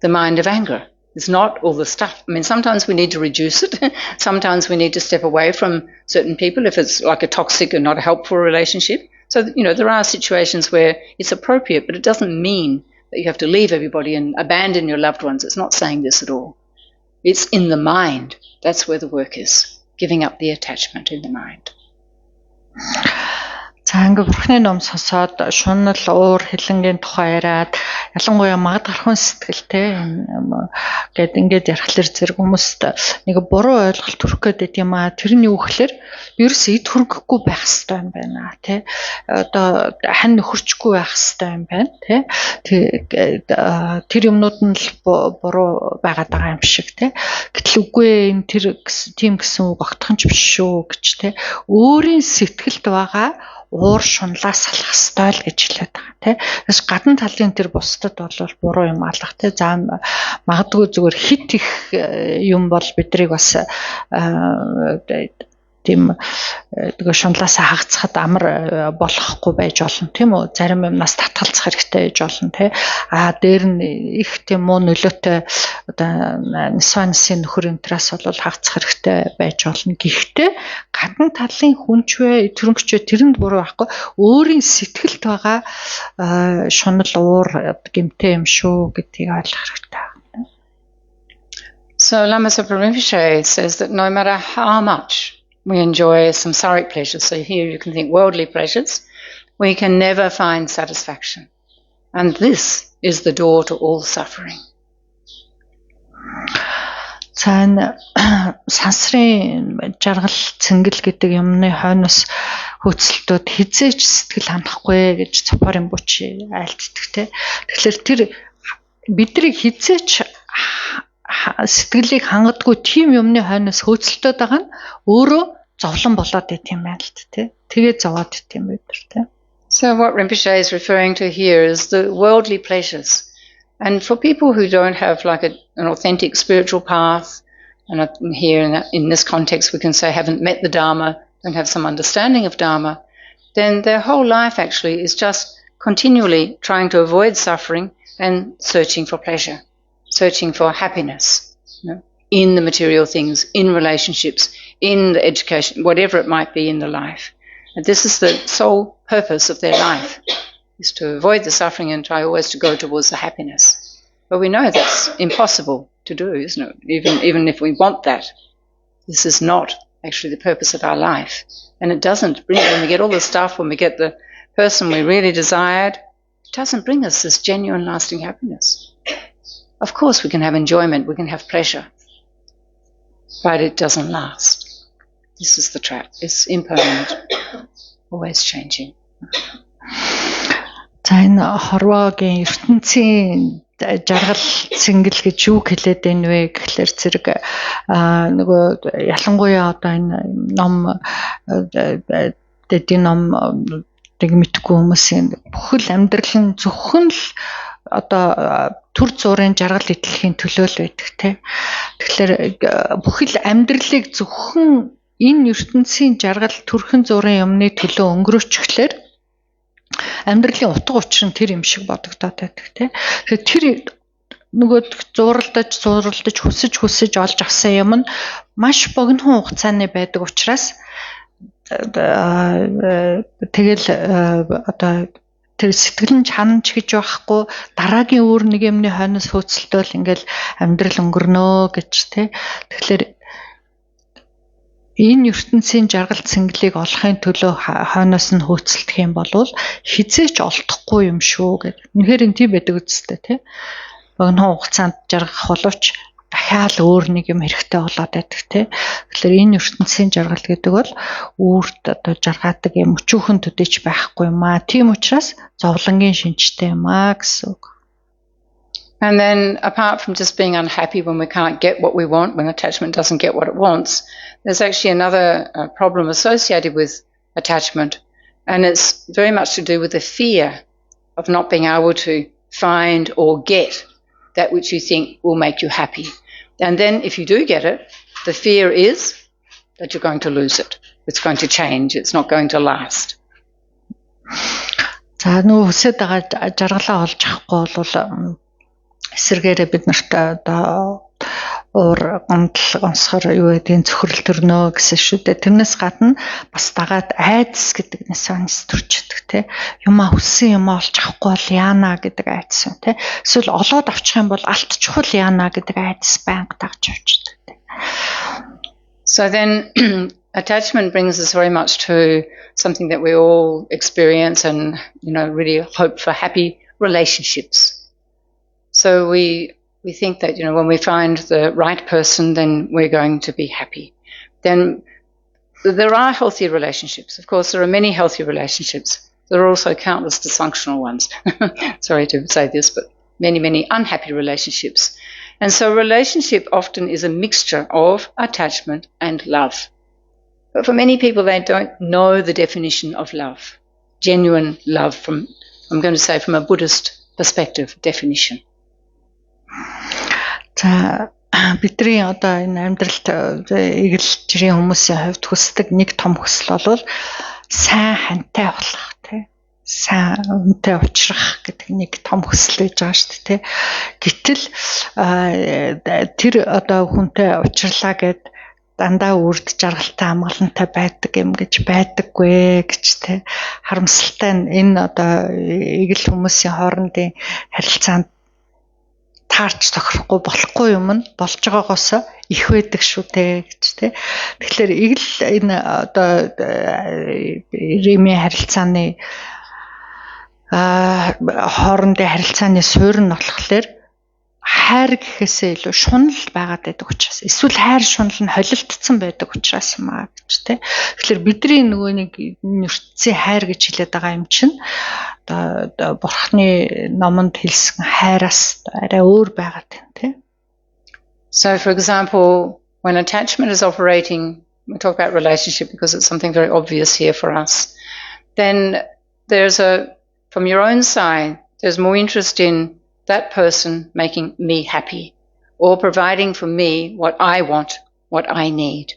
the mind of anger. It's not all the stuff. Sometimes we need to reduce it. Sometimes we need to step away from certain people if it's like a toxic or not a helpful relationship. So, there are situations where it's appropriate, but it doesn't mean that you have to leave everybody and abandon your loved ones. It's not saying this at all. It's in the mind. That's where the work is. Giving up the attachment in the mind. За ингээ бурхны ном сонсоод шунал уур хилэнгийн тухай яриад ялангуяа магад гарахын сэтгэлтэй гэд ингээд ярихлаар зэрэг хүмүүст нэг буруу ойлголт төрөх гээд юм тэр нь юу гэхээр ерөөс эд хөргөхгүй байх хэрэгтэй юм байна тий одоо хань нөхөрчгүй байх хэрэгтэй юм байна тий тэр юмнууд нь л буруу байгаад байгаа юм шиг тий гэтэл үгүй энэ тэр тийм гэсэн үг огтхон ч биш шүү гэж тий өөрийн сэтгэлд байгаа уур шунлаа салах ёстой л гэж хэлээд байгаа тийм. Тэгээс гадна талын тэр бусдад бол буруу юм алах тийм. За магадгүй зүгээр хит их юм бол бидрийг бас тийм тэгээ шунлаасаа хагацхад амар болохгүй байж болно тийм үү зарим юмнаас татгалзах хэрэгтэй байж болно тийм дээр нь их тийм муу нөлөөтэй одоо нисвансын нөхөр энтраас бол хагацах хэрэгтэй байж болно гэхдээ гадна талын хүнч вэ төрөнгөч вэ тэрэнд буруу байхгүй өөрийн сэтгэлд байгаа шунал уур гэмтэй юм шүү гэдгийг ойлгох хэрэгтэй. So Lama Zopa Rinpoche says that no matter how much we enjoy samsaric pleasures. So here you can think worldly pleasures. We can never find satisfaction. And this is the door to all suffering. Цаана сансрын жаргал цэнгэл гэдэг юмны хойноос хөөцөлтөд хизээч сэтгэл хандахгүй гэж цопорын буч айлддаг те. Тэгэхээр тэр бидний хизээч сэтгэлийг хангадгүй тийм юмны хойноос хөөцөлтөд байгаа нь өөрөө зовлон болоод байт юм байна л те. Тэгээ зовоод байт юм бид те. So what Rinpoche is referring to here is the worldly pleasures. And for people who don't have like an authentic spiritual path, and here in this context we can say haven't met the Dharma, don't have some understanding of Dharma, then their whole life actually is just continually trying to avoid suffering and searching for pleasure, searching for happiness, in the material things, in relationships, in the education, whatever it might be in the life. And this is the sole purpose of their life, is to avoid the suffering and try always to go towards the happiness. But we know that's impossible to do, isn't it? Even if we want that, this is not actually the purpose of our life. And it doesn't bring, when we get all the stuff, when we get the person we really desired, it doesn't bring us this genuine lasting happiness. Of course we can have enjoyment, we can have pleasure, but it doesn't last. This is the trap. It's impermanent, always changing. За энэ хорвоогийн ертөнцийн жаргал цэнгэл гэж юу хэлээд байна вэ гэхлээр зэрэг нөгөө ялангуяа одоо энэ ном дэдийн номыг мэдгүй хүмүүсийн бүхэл амьдрал нь зөвхөн л одоо төр зургийн жаргал идэлхийн төлөө л байдаг тийм. Тэгэхээр бүхэл амьдралыг зөвхөн энэ ертөнцийн жаргал төрхөн зургийн юмны төлөө өнгөрөөчихлөөр амьдралын утга учир нь тэр юм шиг бодогдоод байдаг тийм. Тэгэхээр тэр нөгөө зуралдаж хүсэж олж авсан юм нь маш богино хугацааны байдаг учраас тэгэл одоо тэр сэтгэл нь чанамж гэж байхгүй дараагийн өөр нэг юмны хойноос хөөцөлтөөл ингээл амьдрал өнгөрнөө гэж тий. Тэгэхээр энэ ертөнцийн жаргал цэнгэлийг олохын төлөө хойноос нь хөөцөлдөх юм бол хизээч олдохгүй юм шүү гэдэг. Үнэхээр энэ тийм байдаг үстэй тий. Богино хугацаанд жаргах боловч дахиад өөр нэг юм хэрэгтэй болоод байдаг тий. Тэгэхээр энэ ертөнцийн жаргал гэдэг бол өөрт одоо жаргаадаг юм өчүүхэн төдийч байхгүй юм аа. Тийм учраас зовлонгийн шинжтэй юм аа гэсэн үг. And then apart from just being unhappy when we can't get what we want, when attachment doesn't get what it wants, there's actually another problem associated with attachment, and it's very much to do with the fear of not being able to find or get that which you think will make you happy. And then if you do get it, the fear is that you're going to lose it. It's going to change. It's not going to last. За нөө хүсэж байгаа жаргалаа олж авахгүй бол эсэргээрээ бид нарт одоо уур гомдол онцгор юу гэдгийг цөхрөл төрнөө гэсэн шүү дээ. Тэрнээс гадна бас дагаад айдас гэдэг нэсванс төрчдөг те. Юмаа хүссэн юмаа олж авахгүй бол яана гэдэг айдас юм те. Эсвэл олоод авчих юм бол алтчихвал яана гэдэг айдас байнга дагж авчдаг те. So then attachment brings us very much to something that we all experience and really hope for happy relationships. So we think that, when we find the right person, then we're going to be happy. Then there are healthy relationships. Of course, there are many healthy relationships. There are also countless dysfunctional ones. Sorry to say this, but many, many unhappy relationships. And so relationship often is a mixture of attachment and love. But for many people, they don't know the definition of love. Genuine love from a Buddhist perspective, definition. За бидний одоо энэ амьдралд эгэлжрийн хүмүүсийн хувьд хүсдэг нэг том хүсэл бол сайн хантай болох тий. Сайн үнтэй уулзрах гэдэг нэг том хүсэл байж байгаа шүү дээ тий. Гэтэл тэр одоо хүнтэй уулзрлаа гэд дандаа үрд жаргалтай амгалантай байдаг юм гэж байдаггүй гэж тий. Харамсалтай энэ одоо эгэл хүмүүсийн хоорондын харилцаанд таарч тохирохгүй болохгүй юм нь болж байгаагаас их байдаг шүү дээ гэж тий. Тэгэхээр ийг л энэ одоо Римийн харилцааны хоорондын харилцааны суурь нь болохоор хайр гэхээсээ илүү шунал байгаад байдаг учраас эсвэл хайр шунал нь холилдсон байдаг учраас юм аа гэж тий. Тэгэхээр бидний нөгөө нэг ертөнцийн хайр гэж хэлээд байгаа юм чинь одоо Бурхны номонд хэлсэн хайраас арай өөр байгаад байна тий. So, for example, when attachment is operating, we talk about relationship because it's something very obvious here for us, then from your own side, there's more interest in that person making me happy or providing for me what I want, what I need.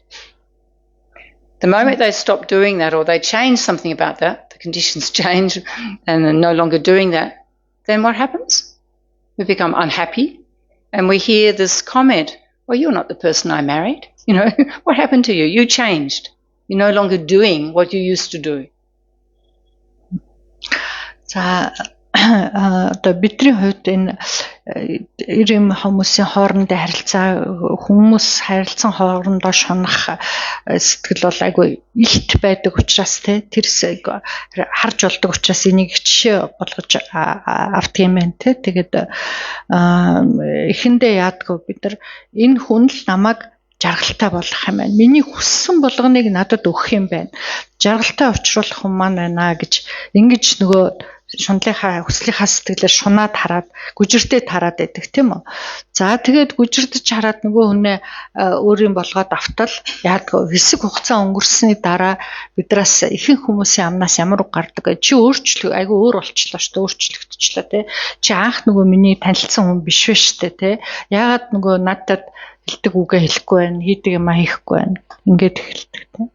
The moment they stop doing that or they change something about that, the conditions change and they're no longer doing that, then what happens? We become unhappy and we hear this comment, well, you're not the person I married. You know, what happened to you? You changed. You're no longer doing what you used to do. Одоо бидний хувьд энэ Ирим хүмүүсийн хоорондын харилцаа хүмүүс харилцан хоорондоо шунах сэтгэл бол айгүй илт байдаг учраас тэр харж болдог учраас энийг жишээ болгож автгийм байх тий. Тэгээд эхэндээ яадгүй бид нар энэ хүн л намайг жаргалтай болгох юм байна. Миний хүссэн болгоныг надад өгөх юм байна. Жаргалтай учруулах юм маань байна гэж ингэж нөгөө шунлынхаа хүслийнхаа сэтгэлээр шунаад хараад гүжиртэй тараад байдаг тийм үү. За тэгээд гүжирдэж хараад нөгөө хүнээ өөрийн болгоод автал яадгүй хэсэг хугацаа өнгөрсөний дараа бидраас ихэнх хүмүүсийн амнаас ямар үг гардаг вэ? Чи өөрчлөг айгүй өөр болчлоо шүү дээ. Өөрчлөгдчихлоо тий. Чи анх нөгөө миний танилцсан хүн биш вэ шүү дээ тий. Яагаад нөгөө надад хэлдэг үгээ хэлэхгүй байна, хийдэг юм хийхгүй байна. Ингээд эхэлдэг тий.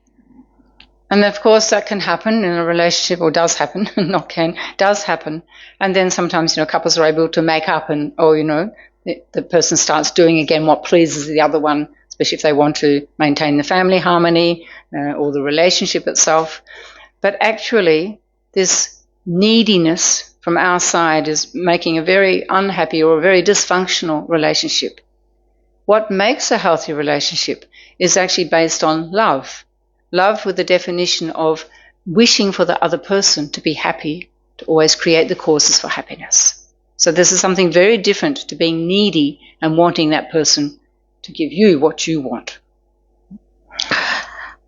And of course that can happen in a relationship, or does happen, does happen. And then sometimes, couples are able to make up and, the person starts doing again what pleases the other one, especially if they want to maintain the family harmony or the relationship itself. But actually, this neediness from our side is making a very unhappy or a very dysfunctional relationship. What makes a healthy relationship is actually based on love. Love with the definition of wishing for the other person to be happy, to always create the causes for happiness. So this is something very different to being needy and wanting that person to give you what you want.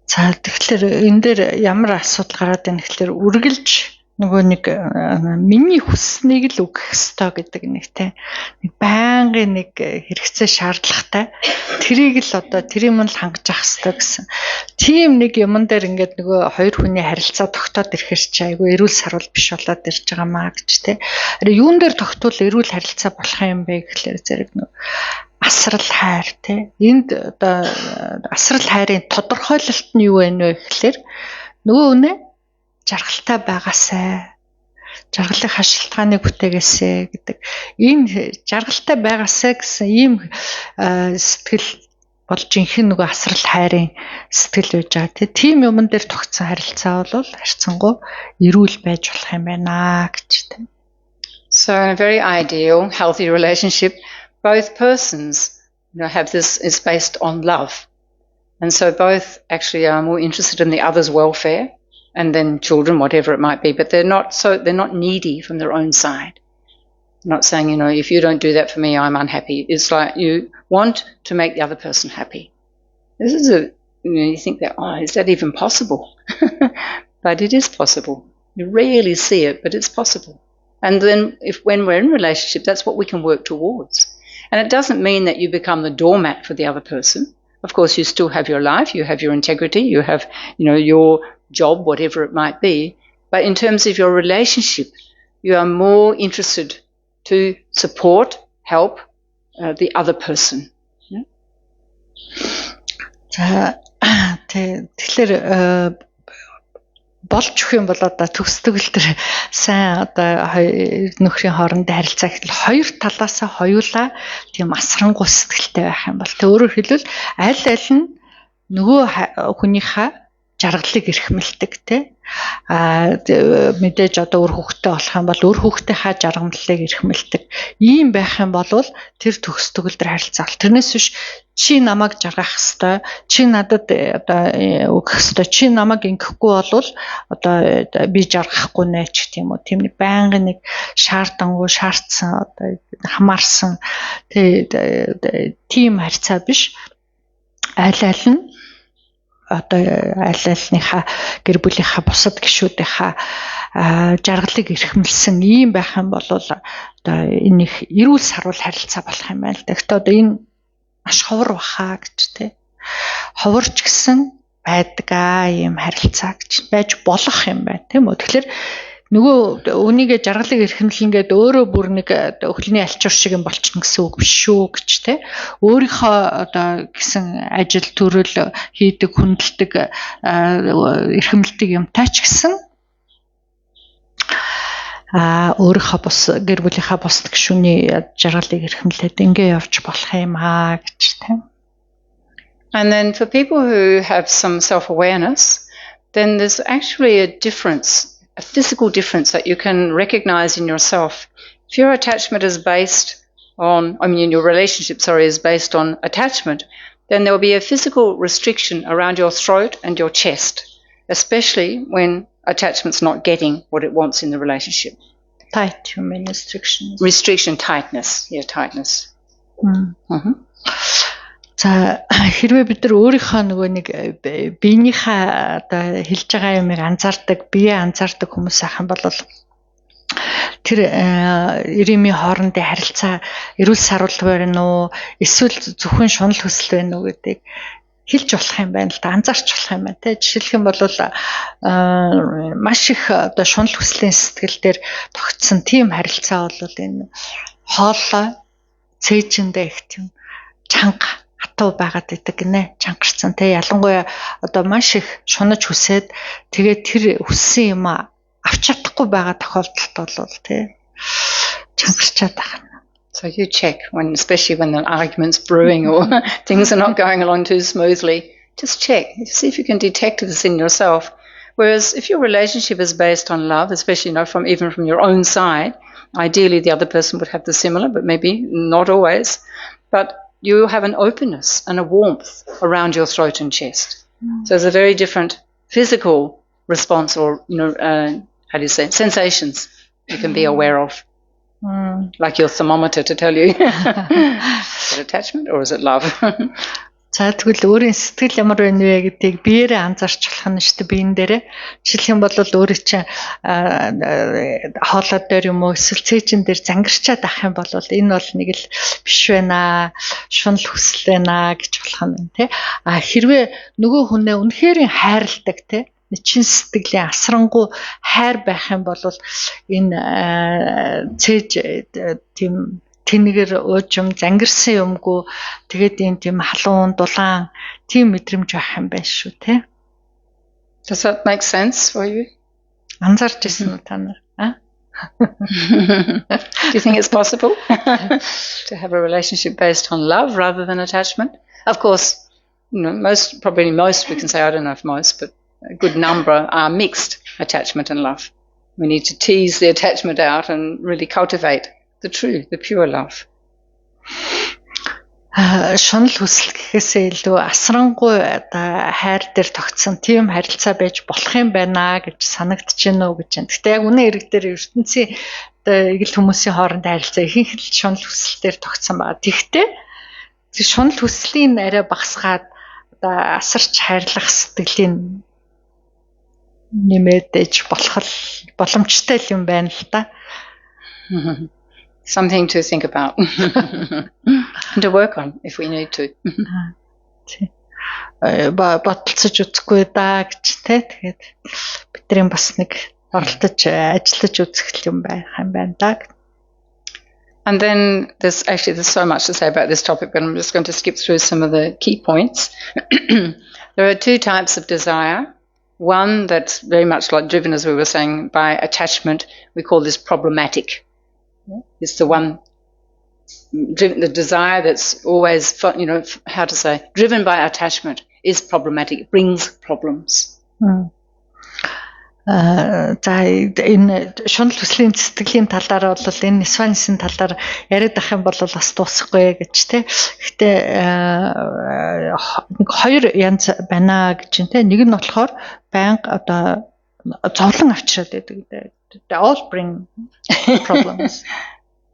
За тэгэхээр энэ дээр ямар асуудал гараад байна гэхээр үргэлж нөгөө нэг миний хүсснийг л өгөх ёстой гэдэг нэг байнгын нэг хэрэгцээ шаардлагатай тэрийг л одоо тэрийг нь л хангаж авах ёстой гэсэн. Тийм нэг юмн дээр ингээд нөгөө хоёр хүний харилцаа тогтоод ирэхэр чи айгүй эрүүл сарвал биш болоод ирж байгаа маа гэж тий. Юун дээр тогтвол эрүүл харилцаа болох юм бэ гэхлээр зэрэг нөгөө асрал хайр тий. Энд одоо асрал хайрын тодорхойлолт нь юу вэ гэхлээр нөгөө үнэ жаргалтай байгаасай. Жаргалын шалтгааныг бүтээгээсэй гэдэг. Энэ жаргалтай байгаасай гэсэн ийм сэтгэл бол жинхэнэ нөгөө асрал хайрын сэтгэл байж байгаа тийм юмн дээр тогтсон харилцаа бол харьцангуй эрүүл байж болох юм байна гэж тийм. So in a very ideal, healthy relationship, both persons have this is based on love. And so both actually are more interested in the other's welfare. And then children, whatever it might be, but they're not needy from their own side. They're not saying, if you don't do that for me, I'm unhappy. It's like you want to make the other person happy. This is you think that, is that even possible? But it is possible. You rarely see it, but it's possible. And then when we're in a relationship, that's what we can work towards. And it doesn't mean that you become the doormat for the other person. Of course, you still have your life, you have your integrity, you have, your job, whatever it might be. But in terms of your relationship, you are more interested to support, help the other person. Тэгэхээр болж өгөх юм бол одоо төгсдөг л төр сайн одоо нөхрийн хоорондын харилцаа гэхэл хоёр талаасаа хоёулаа тийм асрангуй сэтгэлтэй байх юм бол өөрөөр хэлбэл аль нь нөгөө хүнийхээ жаргалыг эрхмэлдэг те. Мэдээж одоо өр хүүхдтэй болох юм бол өр хүүхдийнхаа жаргамлалыг эрхмэлдэг. Ийм байх юм бол тэр төгс төгөлдөр харилцаа. Тэрнээс биш чи намайг жаргах хэвээр, чи надад одоо өгөх хэвээр, чи намайг ингэхгүй бол одоо би жаргахгүй нэ ч гэх юм уу. Тийм нэг байнгын нэг шаардангуй шаардсан одоо хамаарсан тийм харьцаа биш. Аль нь одоо аль-альныхаа гэр бүлийнхаа бусад гишүүдийнхаа жаргалыг эрхэмлсэн ийм байх юм бол одоо энэ их эрүүл сарвал харилцаа болох юм байна л да. Гэхдээ одоо энэ маш ховор баха гэж те. Ховорч гисэн байдаг ийм харилцаа гэж байж болох юм байна тийм үү. Тэгэхээр нөгөө өөнийгээ жаргалыг эрхэмлэн гээд өөрөө бүр нэг өхлөний алчуур шиг юм болчихно гэсэн үг биш шүү гэж те. Өөрийнхөө одоо гэсэн ажил төрөл хийдэг хүндэлдэг эрхэмлдэг юмтай ч гэсэн өөрийнхөө бус гэр бүлийнхаа бус гишүүний жаргалыг эрхэмлээд ингэ явж болох юм гэж те. And then for people who have some self-awareness, then there's actually a difference. A physical difference that you can recognize in yourself. If your attachment is based on, your relationship, is based on attachment, then there will be a physical restriction around your throat and your chest, especially when attachment's not getting what it wants in the relationship. Tight, you mean restrictions? Restriction, tightness. Yeah, tightness. За хэрвээ бид нар өөрийнхөө нөгөө нэг биенийхээ одоо хэлж байгаа юмыг анзаардаг, бие анзаардаг хүмүүс ахын бол тэр эрэмийн хоорондын харилцаа эрүүл сарвал байна уу, эсвэл зөвхөн шунал хүсэл байна уу гэдгийг хэлж болох юм байна л да, анзаарч болох юм байна те. Жишээлх юм бол маш их одоо шунал хүслийн сэтгэл дээр тогтсон тийм харилцаа бол энэ хоолой цээжиндээ их тийм чанга хатуу байгаад байдаг гинэ, чангарсан те. Ялангуяа одоо маш их шунаж хүсээд тэгээд тэр хүссэн юм авч чадахгүй байгаа тохиолдолд бол те чангарчаад байна. So you check especially when an argument's brewing or things are not going along too smoothly. Just check, see if you can detect this in yourself. Whereas if your relationship is based on love, especially from your own side, ideally the other person would have the similar, but maybe not always. But you have an openness and a warmth around your throat and chest. So there's a very different physical response or, sensations you can be aware of. Like your thermometer to tell you, is it attachment or is it love? За тэгвэл өөрийн сэтгэл ямар байна вэ гэдгийг биеэрээ анзаарч болох нь шүү дээ биен дээрээ. Жишээлх юм бол өөрөө чинь хоолой дээр юм уу эсвэл цээжин дээр зангарчаад ах юм бол энэ бол нэг л биш байна, шунал хүсэл байна гэж болох нь тий. Хэрвээ нөгөө хүнээ үнэхээр хайрладаг тий, чин сэтгэлийн асрангуй хайр байх юм бол энэ цээж тийм тэнэгэр уужим зангирсан юмгүй тэгээд ийм тийм халуун дулаан тийм мэдрэмж байх юм байна шүү те. Does that make sense for you? Анзаарч ирсэн үү та нар? Do you think it's possible to have a relationship based on love rather than attachment? Of course, most we can say, I don't know if most, but a good number are mixed attachment and love. We need to tease the attachment out and really cultivate the true, the pure love. Шунал хүсэл гэхээсээ илүү асрангуй хайр дээр тогтсон тийм харилцаа байж болох юм байна гэж санагдаж байна уу гэж байна. Гэхдээ яг үнэн хэрэг дээр ертөнцийн эгэл хүмүүсийн хоорондын харилцаа ихэнх л шунал хүсэл дээр тогтсон байна. Тэгвэл шунал хүслийн арай багасгаад асарч хайрлах сэтгэлийн нэмээд ээж болох боломжтой юм байна л да. Something to think about and to work on if we need to. Баталцаж үзэхгүй да гэж те. Тэгээд бидний бас нэг оролдож ажиллаж үзэх юм байх юм байна да. And then there's so much to say about this topic, but I'm just going to skip through some of the key points. There are two types of desire. One that's very much like driven, as we were saying, by attachment. We call this problematic. It's the one, the desire that's always, driven by attachment is problematic. It brings problems. За энэ шунал хүслийн сэтгэлийн талаар бол энэ Нисванисын талаар яриад ах юм бол бас дуусахгүй гэж тий. Гэхдээ нэг хоёр янз байна гэж тий. Нэг нь болохоор байнга одоо зовлон авчираад байдаг. They all bring problems.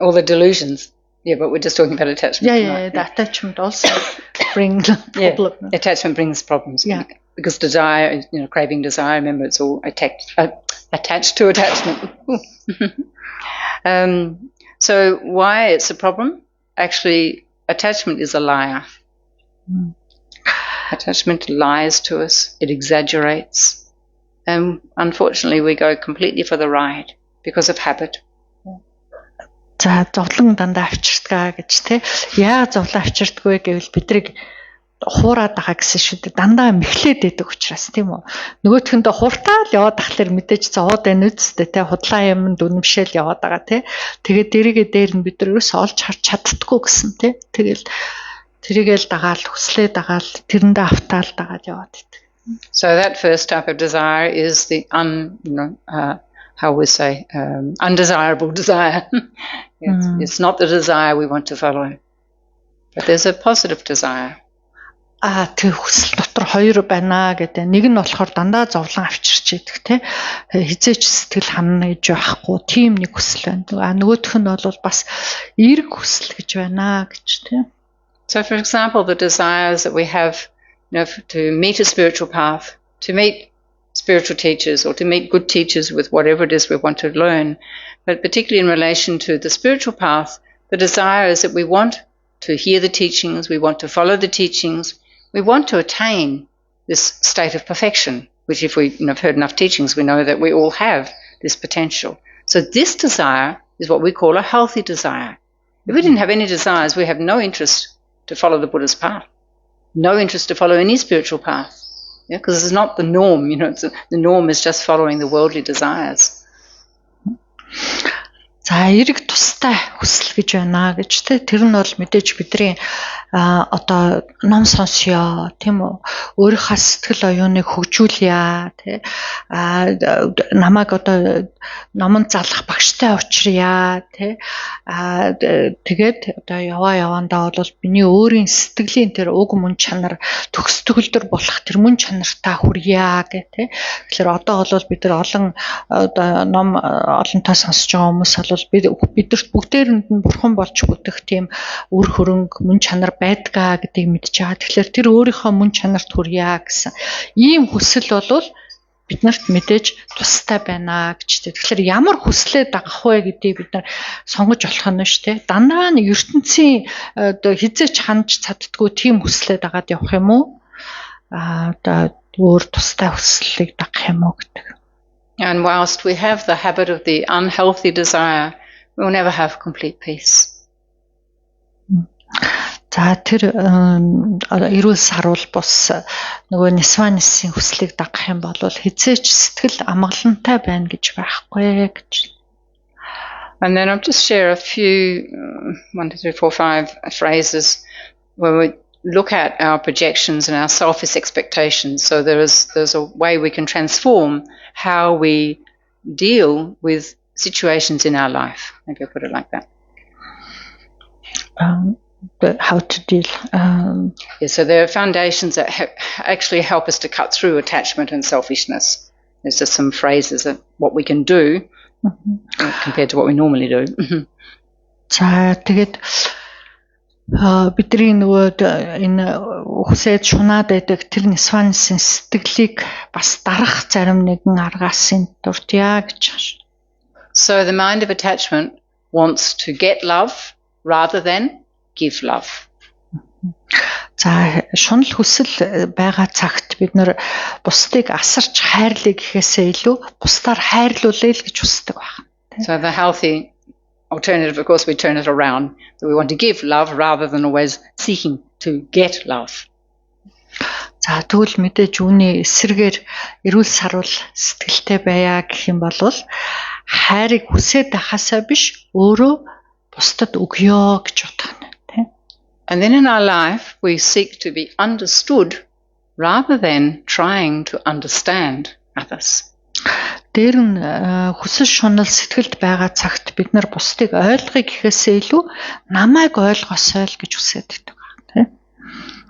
All the delusions. Yeah, but we're just talking about attachment. Yeah, the attachment also brings problems. Yeah, attachment brings problems. Yeah. Because desire, craving desire, remember it's all attached to attachment. So why it's a problem? Actually, attachment is a liar. Attachment lies to us. It exaggerates. And unfortunately, we go completely for the ride because of habit. За зовлон дандаа авчирдгаа гэж тий. Яагаад зовлон авчирдгүй гэвэл бидрийг хуураад байгаа гэсэн шүү дээ. Дандаа мэхлээд байдаг учраас тийм үү. Нөгөөхөндөө хуртаал яваад тахлаар мэдээж зовоод байна үсттэй тий. Худлаа юм дүнмшээл яваад байгаа тий. Тэгээд дэрийгээ дээр нь бид нар ерөөсөө олж харж чаддаггүй гэсэн тий. Тэгэл тэрийгээл дагаал хүслээ дагаал тэрэндээ автаал дагаад яваад байдаг. So that first type of desire is the undesirable desire. It's not the desire we want to follow. But there's a positive desire. Тэг хүсэл дотор хоёр байна гэдэг. Нэг нь болохоор дандаа зовлон авчирч идэх тий. Хизээч сэтгэл ханна гэж байхгүй. Тийм нэг хүсэл байна. Нөгөөх нь бол бас эерэг хүсэл гэж байна гэж тий. So for example, the desires that we have to meet a spiritual path, to meet spiritual teachers or to meet good teachers with whatever it is we want to learn, but particularly in relation to the spiritual path, the desire is that we want to hear the teachings, we want to follow the teachings, we want to attain this state of perfection, which if we have heard enough teachings, we know that we all have this potential. So this desire is what we call a healthy desire. If we didn't have any desires, we have no interest to follow the Buddha's path, no interest to follow any spiritual path. Yeah, because it's not the norm, the norm is just following the worldly desires. За эрэг тустай хүсэл гэж байна гэж тий. Тэр нь бол мэдээж бидний одоо ном сонсё тийм үү. Өөрийнхөө сэтгэл оюуныг хөгжүүлье тий. Намайг одоо номонд залах багштай учръя тий. Тэгээд одоо явандаа бол миний өөрийн сэтгэлийн тэр уг мөн чанар төгс төгөлдөр болох тэр мөн чанартаа хүрье гэх тий. Тэгэхээр одоо бол бид нар олон одоо ном олонтоо сонсож байгаа хүмүүс бол бидэрт бүгдээрэнд нь бурхан болж бүтэх тийм үр хөрөнгө мөн чанар байдгаа гэдгийг мэдж байгаа. Тэгэхээр тэр өөрийнхөө мөн чанарт хүрье гэсэн ийм хүсэл бол биднэрт мэдээж тустай байна гэж тийм. Тэгэхээр ямар хүслээ дагах вэ гэдгийг бид нар сонгож болох нь шүү дээ. Дандаа нэг ертөнцийн одоо хизээч хандж чаддгүй тийм хүслээ дагаад явах юм уу? Одоо өөр тустай хүслийг дагах юм уу гэдэг. And whilst we have the habit of the unhealthy desire, we will never have complete peace. За тэр эрүүл саруул бус нөгөө Нисванисын хүслийг дагах юм бол хизээч сэтгэл амгалантай байна гэж байхгүй гэж. And then I'll just share a few 1, 2, 3, 4, 5 phrases where we look at our projections and our selfish expectations. So there's a way we can transform how we deal with situations in our life. Maybe I'll put it like that. But how to deal? So there are foundations that actually help us to cut through attachment and selfishness. There's just some phrases of what we can do compared to what we normally do. За тэгээд бидний нөгөө энэ хүсээд шунаад байдаг тэр Нисванисын сэтгэлийг бас дарах зарим нэгэн аргаас нь дурдъя гэж. So the mind of attachment wants to get love rather than give love. За шунал хүсэл байгаа цагт бид нэр бусдыг асарч хайрлая гэхээсээ илүү бусдаар хайрлуулъя л гэж хүсдэг байна. So the healthy alternative, of course, we turn it around. So we want to give love rather than always seeking to get love. За тэгвэл мэдээж үүний эсрэгээр эрүүл саруул сэтгэлтэй байя гэх юм бол хайрыг хүсээд байхасаа биш өөрөө бусдад өгье гэж бодох нь тийм. And then in our life we seek to be understood rather than trying to understand others. Дээр нь хүсэл шунал сэтгэлд байгаа цагт бид нар бусдыг ойлгоё гэхээсээ илүү намайг ойлгосоо л гэж хүсээд байдаг тийм.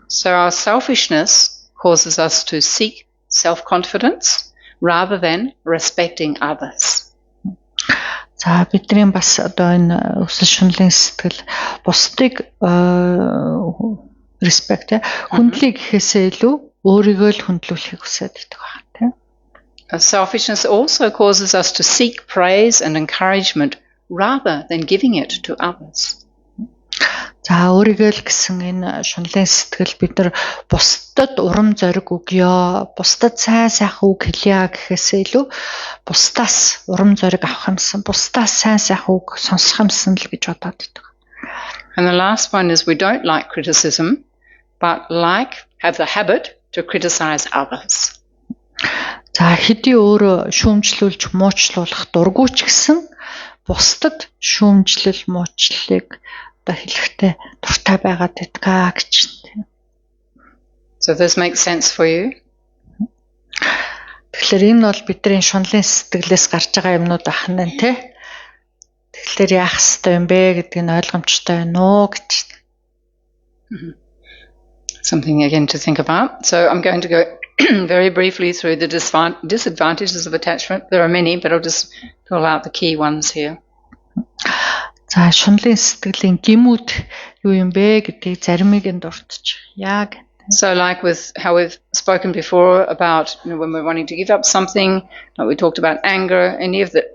So our selfishness causes us to seek self-confidence rather than respecting others. За бидний бас одоо энэ хүсэл шунлын сэтгэл бусдыг respect хүндлэх гэхээсээ илүү өөрийгөө л хүндлүүлэхийг хүсээд байдаг байна тийм. Selfishness also causes us to seek praise and encouragement rather than giving it to others. За өөрийгөө л гэсэн энэ шунлын сэтгэл бид нар бусдад урам зориг өгьё, бусдад сайн сайхан үг хэлье гэхээсээ илүү бусдаас урам зориг авах юмсан, бусдаас сайн сайхан үг сонсох юмсан л гэж бодоод байдаг. And the last one is we don't like criticism, but have the habit to criticize others. За хэдий өөрөө шүүмжлүүлж муучлуулах дургүй ч гэсэн бусдад шүүмжлэл муучлалыг одоо хэлэхдээ дуртай байгаад байдгаа гэж. So this makes sense for you? Тэгэхээр энэ бол бидний шунлын сэтгэлээс гарч байгаа юмнууд ахна тий. Тэгэхээр яах ёстой юм бэ гэдгийг нь ойлгомжтой байна уу гэж. Something again to think about. So I'm going to go very briefly through the disadvantages of attachment. There are many, but I'll just pull out the key ones here. За шунлын сэтгэлийн гэмүүд юу юм бэ гэдгийг заримыг нь дурдчих. Яг. So like with how we've spoken before about when we're wanting to give up something, like we talked about anger, any of the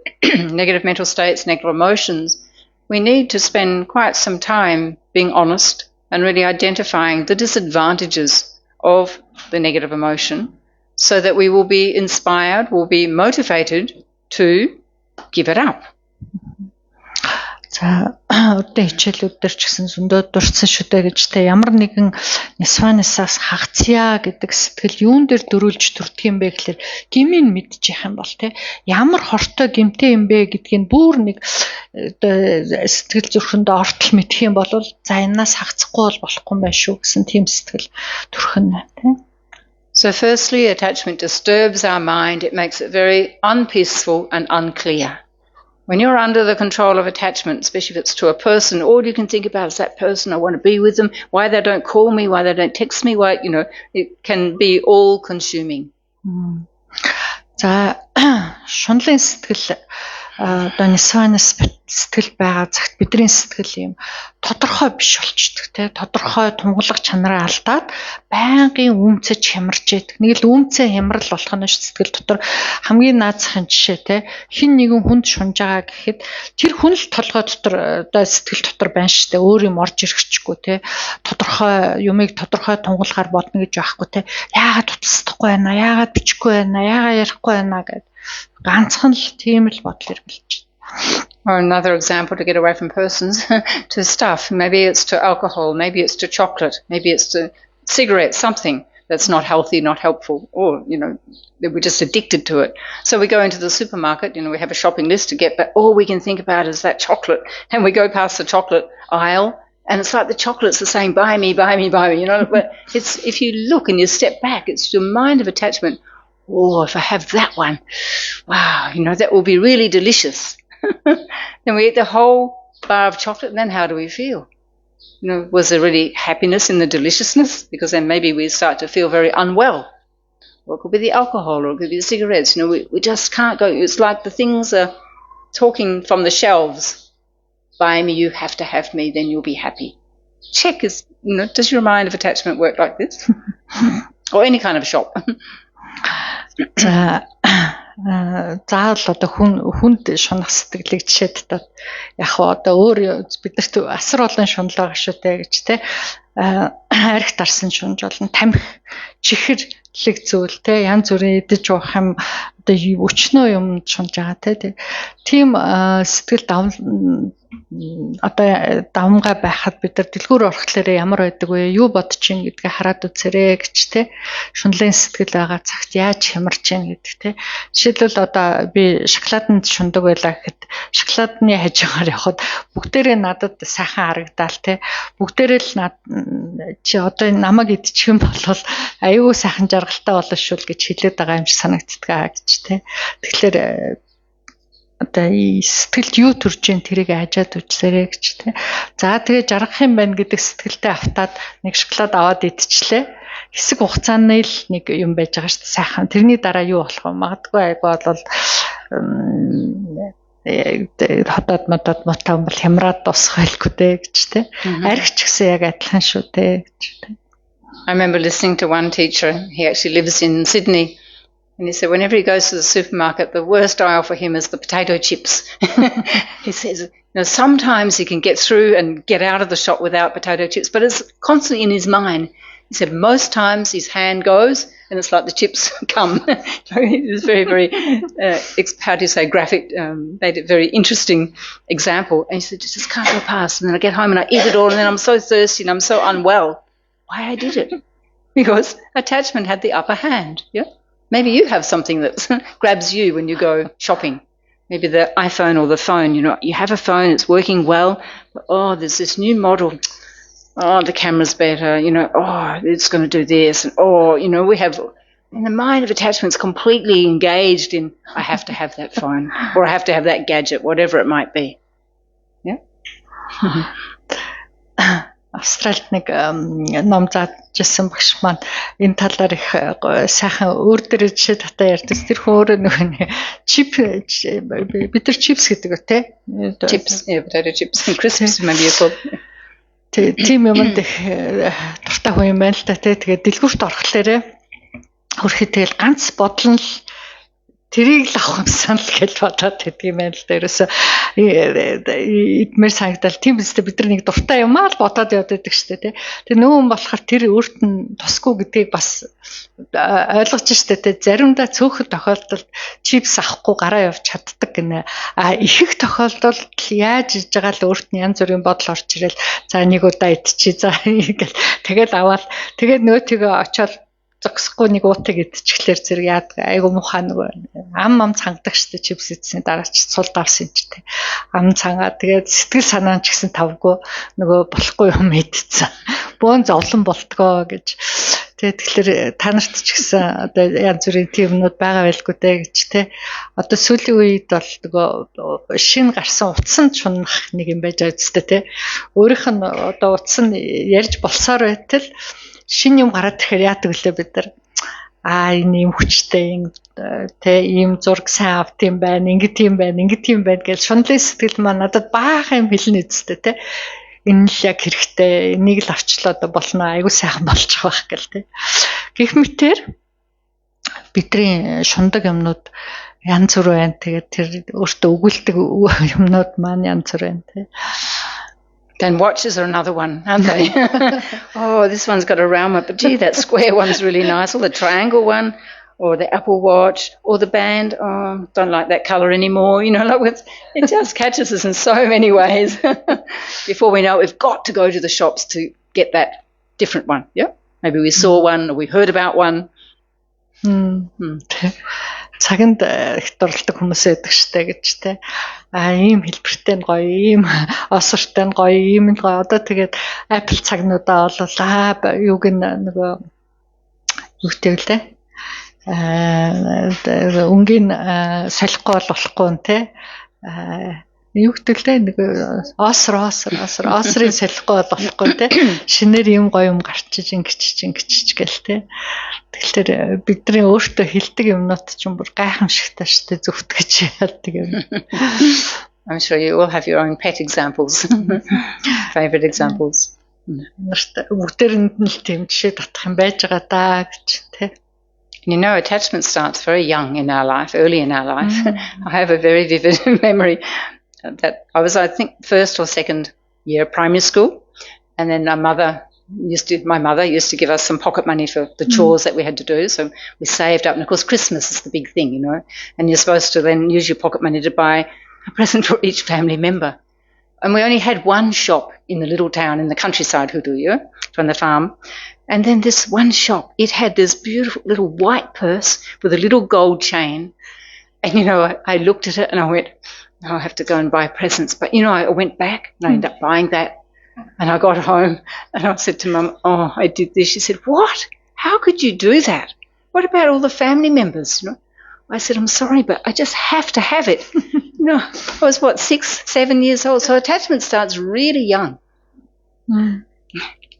negative mental states, negative emotions, we need to spend quite some time being honest and really identifying the disadvantages of the negative emotion so that we will be inspired, will be motivated to give it up. За одоо хичээлүүд дээр ч гэсэн зөндөө дурдсан шүү дээ гэж те ямар нэгэн нисванасаас хагцъя гэдэг сэтгэл юун дээр дөрүүлж төрдөг юм бэ гэхэлэр гмийг мэдчих юм бол те ямар хортой гэмтэй юм бэ гэдгийг бүр нэг сэтгэл зүрхэндээ ортол мэдэх юм бол за энэс хагцахгүй болохгүй байх шүү гэсэн тийм сэтгэл төрхөн те. So firstly, attachment disturbs our mind. It makes it very unpeaceful and unclear. When you're under the control of attachment, especially if it's to a person, all you can think about is that person, I want to be with them, why they don't call me, why they don't text me, why, it can be all-consuming. За шунлын сэтгэл одоо нисванас сэтгэл байгаа цагт бидний сэтгэл юм тодорхой биш болчдөг те тодорхой тунгалаг чанараа алдаад байнгын үнцэж хямарч яадаг. Нэг л үнцээ хямрал болох нь сэтгэл дотор хамгийн наацхан жишээ те хин нэгэн хүнд шунж байгаа гэхэд тэр хүн л толгой дотор одоо сэтгэл дотор байна штэ өөр юм орж ирэхчгүй те тодорхой юмыг тодорхой тунгалгаар бодно гэж байхгүй те яагаад туцсахгүй байна яагаад бичихгүй байна яагаад ярихгүй байна гэд ганцхан л тийм л бодол эргэлж. Or another example to get away from persons to stuff. Maybe it's to alcohol, maybe it's to chocolate, maybe it's to cigarettes, something that's not healthy, not helpful, or, we're just addicted to it. So we go into the supermarket, we have a shopping list to get, but all we can think about is that chocolate. And we go past the chocolate aisle, and it's like the chocolates are saying, buy me, buy me, buy me. But if you look and you step back, it's your mind of attachment. Oh, if I have that one, wow, that will be really delicious. Then we eat the whole bar of chocolate, and then how do we feel? Was there really happiness in the deliciousness? Because then maybe we start to feel very unwell. Or it could be the alcohol, or it could be the cigarettes. We just can't go. It's like the things are talking from the shelves. Buy me, you have to have me, then you'll be happy. Check does your mind of attachment work like this? Or any kind of shop. Заавал одоо хүнд шунах сэтгэлийг жишээд таад яг одоо өөр бидэрт асар олон шунал байгаа шүү дээ гэж те арх тарсан шунж болно тамхи чихэрлэг зүйл те янз бүрийн идэж уух юм одоо өчнөө юм шунж байгаа те тийм сэтгэл давмгай байхад бид нар дэлгүүр орохлоор ямар байдаг вэ? Юу бодож ийн гэдгийг хараад үзээрэй гэж те. Шунлын сэтгэл байгаа цагт яаж хямарч ийн гэдэг те. Жишээлбэл одоо би шоколаданд шундаг байлаа гэхэд шоколадны хажуугаар явхад бүгдээрээ надад сайхан харагдаал те. Бүгдээрээ л чи одоо энэ намайг идчих юм бол аюу сайхан жаргалтай болно шүү л гэж хэлээд байгаа юм шиг санагддаг гэж те. Тэгэхээр одоо сэтгэлд юу төрж ийн тэрийг хажаад үзээрэй гэж те. За тэгээ жаргах юм байна гэдэг сэтгэлтэй автаад нэг шоколад аваад идчихлээ. Хэсэг хугацааны л нэг юм байж байгаа шүү дээ сайхан. Тэрний дараа юу болох вэ? Магадгүй айгүй бол хотод мотоо бол хямраад дуусах байлгүй дээ гэж те. Аригч гэсэн яг адилхан шүү дээ гэж те. I remember listening to one teacher. He actually lives in Sydney. And he said whenever he goes to the supermarket, the worst aisle for him is the potato chips. He says, sometimes he can get through and get out of the shop without potato chips, but it's constantly in his mind. He said most times his hand goes and it's like the chips come. It was very, very, how do you say, graphic, made it very interesting example. And he said, just can't go past. And then I get home and I eat it all and then I'm so thirsty and I'm so unwell. Why I did it? Because attachment had the upper hand. Yeah. Maybe you have something that grabs you when you go shopping. Maybe the iPhone or the phone, you have a phone, it's working well. But, there's this new model. The camera's better, it's going to do this. And, we have, and the mind of attachment's completely engaged in, I have to have that phone or I have to have that gadget, whatever it might be. Yeah? Австралид нэг ном заажсэн багш маань энэ талаар их сайхан өөр дээр жишээ татаа ярьдас. Тэр хүн өөрөө нэг чип бид нар чипс гэдэг үү те? Chips, potato chips and crisps maybe you call. Тийм юмд их дуртай хүн юм байна л та те. Тэгээд дэлгүүрт орохлоорэ хөрөхөд тэгэл ганц бодлон л тэрийг л авах юмсан л гэж бодоод байдаг юм байна л да. Ерөөсөө идмэр санагдал тийм үстэй бид нар нэг дуртай юм аа л бодоод явдаг шүү дээ. Тэгээ нүүн болохоор тэр өөрт нь тусгүй гэдгийг бас ойлгож штэ те. Заримдаа цөөхөл тохиолдолд чипс авахгүй гараа явж чаддаг гинэ. Ихэнх тохиолдолд яаж иж байгаа л өөрт нь янз бүрийн бодол орж ирэл за нэг удаа идчихье за ингээл тэгэл аваад тэгээд нөөтгөө очоод зогсохгүй нэг уутыг идчихлээр зэрэг яадаг айгу мухаа нөгөө ам цангадаг штэ чипс идсний дараа ч цул давсан ч те ам цангаа тэгээд сэтгэл санаа ч гэсэн тавгүй нөгөө болохгүй юм идсэн бөөн зовлон болтгоо гэж тэгээд тэгэхээр та нарт ч гэсэн одоо янз бүрийн тиймнүүд байгаа байлгүй дээ гэж те одоо сүүлийн үед бол нөгөө шинэ гарсан утсан чунах нэг юм байж байгаа зү те өөрийнх нь одоо утсан ярьж болсоор байтал шинэ юм гараад тэгэхээр яадаг лээ бид нар энэ юм хүчтэй ийм зураг сайн авт юм байна ингэ тийм байна гэж шунлын сэтгэл маань надад баахан юм хэлнэ үстэй те энэ л яг хэрэгтэй энийг л авчлаа одоо болно айгуу сайхан болчих واخ гэл те гэх мэтэр бидний шундаг юмнууд янз бүр байна тэгээд тэр өөртөө өгүүлдэг юмнууд маань янз бүр байна те. Then watches are another one, aren't they? This one's got a round one, but gee, that square one's really nice. Or the triangle one, or the Apple Watch, or the band. Don't like that colour anymore. It just catches us in so many ways. Before we know it, we've got to go to the shops to get that different one. Yeah, maybe we saw one or we heard about one. Цаганд их дурлдаг хүмүүс байдаг штэ гэж те. Ийм хэлбэртэй нь гоё, ийм осортой нь гоё, ийм л гоё. Одоо тэгээд Apple цагнуудаа болоо юуг нөгөө юу гэвэл өнгийн солихгүй болохгүй нь те. Юу гэвэл нэг осрын солихгүй болохгүй те. Шинээр юм гоё юм гарчиж ингэчиж гэл те. Тэгэхээр бидний өөртөө хэлдэг юмнууд ч юм бүр гайхамшигтай штэ зөвтгөж яадаг юм. I'm sure you all have your own pet examples. Favorite examples. Бүгдээрэнд нь л тийм жишээ татах юм байж байгаа даа гэж те. Attachment starts very young in our life, early in our life. I have a very vivid memory that I was, I think, first or second year of primary school, and then my mother used to give us some pocket money for the chores that we had to do. So we saved up, and of course Christmas is the big thing, and you're supposed to then use your pocket money to buy a present for each family member. And we only had one shop in the little town in the countryside, Huduyo, from the farm. And then this one shop, it had this beautiful little white purse with a little gold chain. And, I looked at it and I went, I have to go and buy presents. But, I went back and I ended up buying that. And I got home and I said to Mum, "Oh, I did this." She said, "What? How could you do that? What about all the family members?" I said, "I'm sorry, but I just have to have it." I was 6, 7 years old. So attachment starts really young.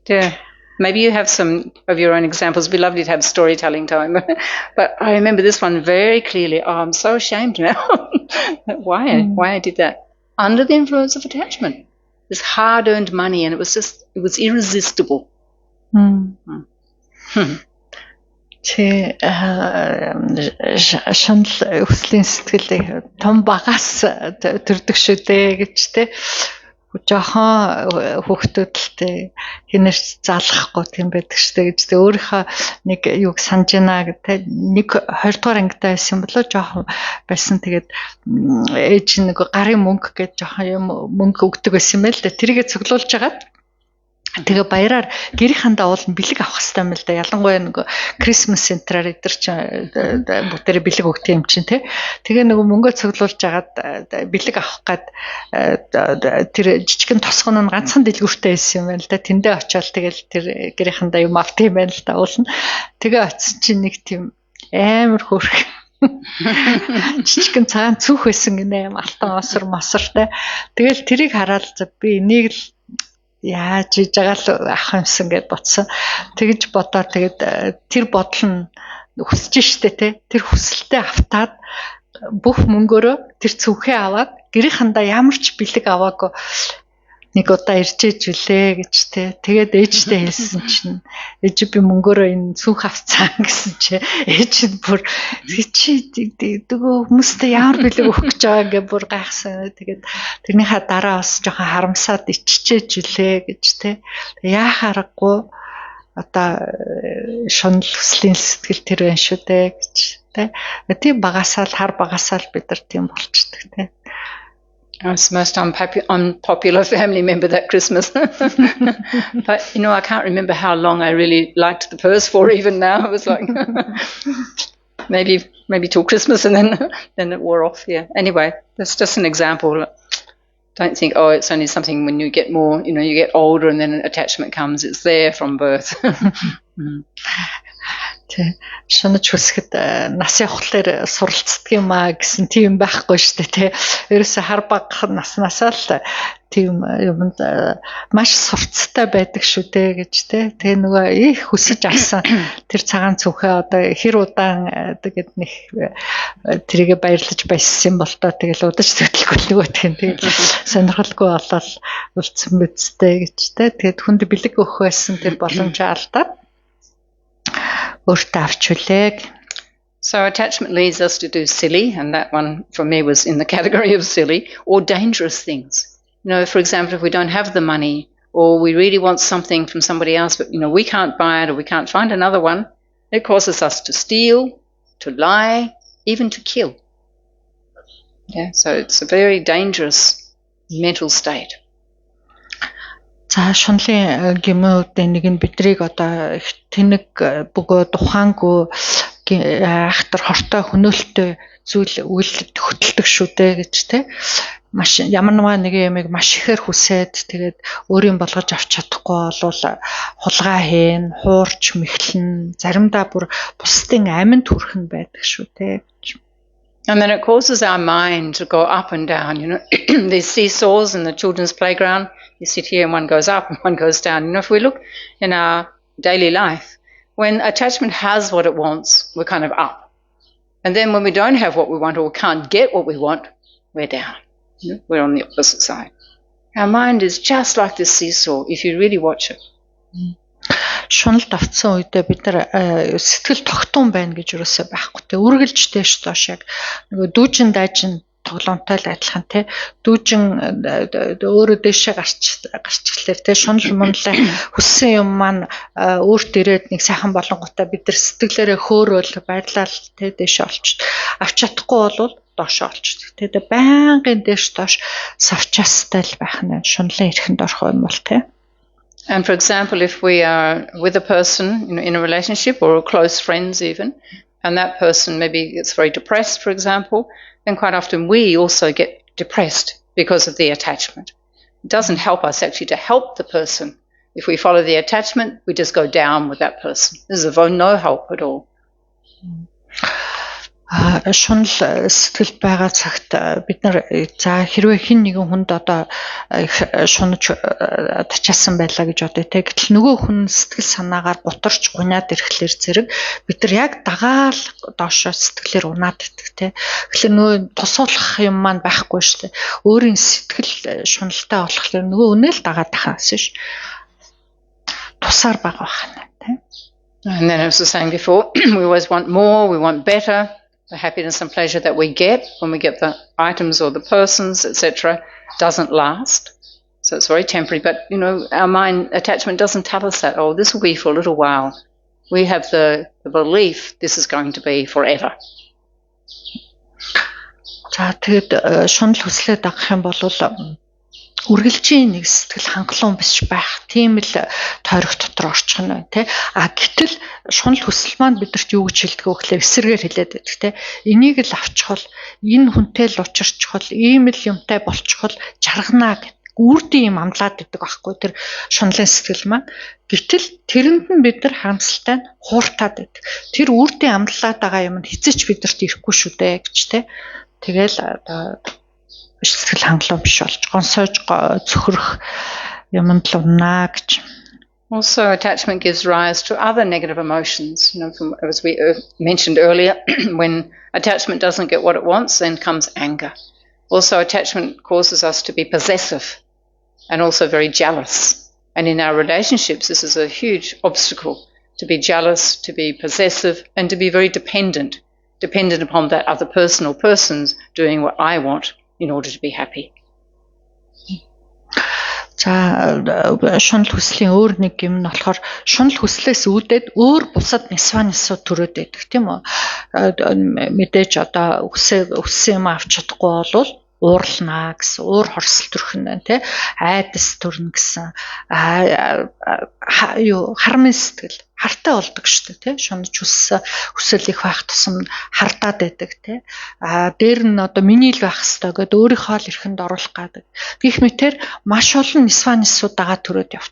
Yeah. Maybe you have some of your own examples. It'd be lovely to have storytelling time. But I remember this one very clearly. Oh, I'm so ashamed now. Why I did that? Under the influence of attachment. This hard-earned money, and it was irresistible. Чи шунал хүслийн сэтгэл том багаас төрдөг шүү дээ гэж те жоохон хүүхдүүдтэй хинэрч залахгүй тийм байдаг шүү дээ гэж те өөрийнхөө нэг юг санаж байна гэдэг нэг 20 дугаар ангитай байсан болоо жоохон байсан тэгээд ээж нэг гарын мөнгө гэж жоохон мөнгө өгдөг байсан юм байл да тэрийгэ цуглуулж хагаад тэгээ баяраар гэрийнхандаа уулын бэлэг авах хэрэгтэй юм л да. Ялангуяа нөгөө Christmas центраар эдэр чинь бүгдээрээ бэлэг өгдөг юм чинь тий. Тэгээ нөгөө мөнгөө цуглуулж агаад бэлэг авах гад тэр жижигэн тосгон нь ганцхан дэлгүүртэй байсан юм байна л да. Тэндээ очиод тэгэл тэр гэрийнхандаа юм авт юм байна л да уулна. Тэгээ очсон чинь нэг тийм амар хөөрх жижигэн цагаан цүх байсан гинэ алтан осор мосортай. Тэгэл тэрийг хараад би энийг л яаж иж байгаа л ах юмсан гэд бодсон. Тэгж бодоо тэгээд тэр бодол нь хүсэж штэ те. Тэр хүсэлтэд автаад бүх мөнгөөрөө тэр цүнхээ аваад гэрийнхандаа ямар ч бэлэг аваагүй нэг удаа ирчээж үлээ гэж те. Тэгээд ээжтэй хэлсэн чинь ээж би мөнгөөрөө энэ цүнх авцсан гэсэн чи ээж нь бүр чи дөгөө хүмүүстэй ямар бэлэг өгөх гэж байгаа ингээ бүр гайхсан. Тэгээд тэрнийхээ дараа бас жоохон харамсаад иччээж үлээ гэж те. Яах аргагүй одоо шунал хүслийн сэтгэл тэр байна шүү дээ гэж те. Тийм багасаа л хар багасаа л бид нар тийм болчдөг те. I was the most unpopular family member that Christmas. But, I can't remember how long I really liked the purse for even now. It was like maybe till Christmas and then it wore off. Yeah. Anyway, that's just an example. Don't think, it's only something when you get more, you get older and then an attachment comes. It's there from birth. Шунаж хүсгэд нас явахлаар суралцдаг юм аа гэсэн тийм байхгүй шүү дээ тий. Ерөөсө хар бага наснасаа л тийм юмд маш сурцтай байдаг шүү дээ гэж тий. Тэгээ нөгөө их хүсэж авсан тэр цагаан цүнхээ одоо хэр удаан тэгээд нэг тэрийгэ баярлаж баяссан бол тоо тэгэл удаж төдөлгүй нөгөө тийм тэгэл сонирхолгүй болол үлдсэн мэдтэй гэж тий. Тэгээд хүнд бэлэг өгөх байсан тэр боломжоо алдаад So attachment leads us to do silly, and that one for me was in the category of silly, or dangerous things. For example, if we don't have the money or we really want something from somebody else, but we can't buy it or we can't find another one, it causes us to steal, to lie, even to kill. Yeah, so it's a very dangerous mental state. За шунлын гэмүүдийн нэг нь бидрийг одоо их тэнэг бөгөө тухаангүй айхтар хортой хөнөөлтөй зүйл үйлдэл хөдөлдөг шүү дээ гэж те. Маш ямар нэг юмыг маш ихээр хүсээд тэгээд өөрийн болгож авч чадахгүй болвол хулгай хийн, хуурч мэхлэн, заримдаа бүр бусдын аминд хүрхэн байдаг шүү дээ. And then it causes our mind to go up and down. These seesaws in the children's playground, you sit here and one goes up and one goes down. If we look in our daily life, when attachment has what it wants, we're kind of up. And then when we don't have what we want or can't get what we want, we're down. We're on the opposite side. Our mind is just like this seesaw if you really watch it. Шунал давтсан үедээ бид нар сэтгэл тогтун байна гэж юусаа байхгүй те үргэлж дэш доош яг нөгөө дүүжин дайжин тоглоомтой л адилхан те дүүжин өөрөө дэшээ гарчлаа те шунал мунлаа хүссэн юм маань өөрт ирээд нэг сайхан болонготой бид нар сэтгэлээрээ хөөрөөл байрлал те дэшээ олч авч чадахгүй болвол доошоо олч те байнгын дэш доош савчаастай л байх нь шунлын эрхэнд орох юм бол те. And for example, if we are with a person in a relationship or close friends even, and that person maybe gets very depressed, for example, then quite often we also get depressed because of the attachment. It doesn't help us actually to help the person. If we follow the attachment, we just go down with that person. This is of no help at all. Шунал сэтгэл байгаа цагт бид нар за хэрвээ хин нэгэн хүнд одоо шунаж тачаасан байлаа гэж бодъё те. Гэтэл нөгөө хүн сэтгэл санаагаар бутарч гунаад ирэхлээр зэрэг бид нар яг дагаал доошоо сэтгэлээр унаад идэх те. Тэгэхээр нөгөө тусуулах юм маань байхгүй шүү дээ. Өөрийн сэтгэл шуналтай болохоор нөгөө үнээл дагаад тахаас ш. Тусаар байгаа байна те. And then as I was saying before, we always want more, we want better. The happiness and pleasure that we get when we get the items or the persons, etc., doesn't last. So it's very temporary. But, our mind attachment doesn't tell us that, oh, this will be for a little while. We have the belief this is going to be forever. За тэгэд шунал хүслээ дагах юм бол үргэлжийн нэг сэтгэл хангалуун биш байх. Тийм л тойрог дотор орчих нь байна те. Гэтэл шунал хүсэл маань бидэрт юу гэж хэлдэг вэ гэхээр эсэргээр хэлээд байдаг те. Энийг л авчихвал энэ хүнтэй л учирчихвал ийм л юмтай болчихвол жаргана гэдэг. Үрдийн юм амлаад байдаг аахгүй тэр шунлын сэтгэл маань. Гэтэл тэрэнд нь бид нар харамсалтай нь хууртаад байдаг. Тэр үрдийн амлаад байгаа юм нь хэзээ ч бидэрт ирэхгүй шүү дээ гэж те. Тэгэл одоо сэтгэл хангалуун биш болж гонсойж цөхрөх юмд л унаа гэж. Also, attachment gives rise to other negative emotions. As we mentioned earlier, when attachment doesn't get what it wants, then comes anger. Also, attachment causes us to be possessive and also very jealous. And in our relationships, this is a huge obstacle, to be jealous, to be possessive, and to be very dependent upon that other person or persons doing what I want in order to be happy. За шунал хүслийн өөр нэг юм нь болохоор шунал хүслээс үүдээд өөр бусад нисванисууд төрөөд байдаг тийм үү. Мэдээж одоо өссөн юм авч чадахгүй болвол уурлнаа гэсэн, уур хорсол төрөх нь байна тий. Айдас төрнө гэсэн. Хармын сэтгэл хартай болдог шүү дээ тий. Шунаж хүсэл их байх тусам хардаад байдаг тий. Дээр нь одоо миний л байх хэрэгтэй гэдээ өөрийнхөө л эрхэнд оруулах гэдэг. Гэх мэтэр маш олон нисванисууд дагаа төрөөд явт.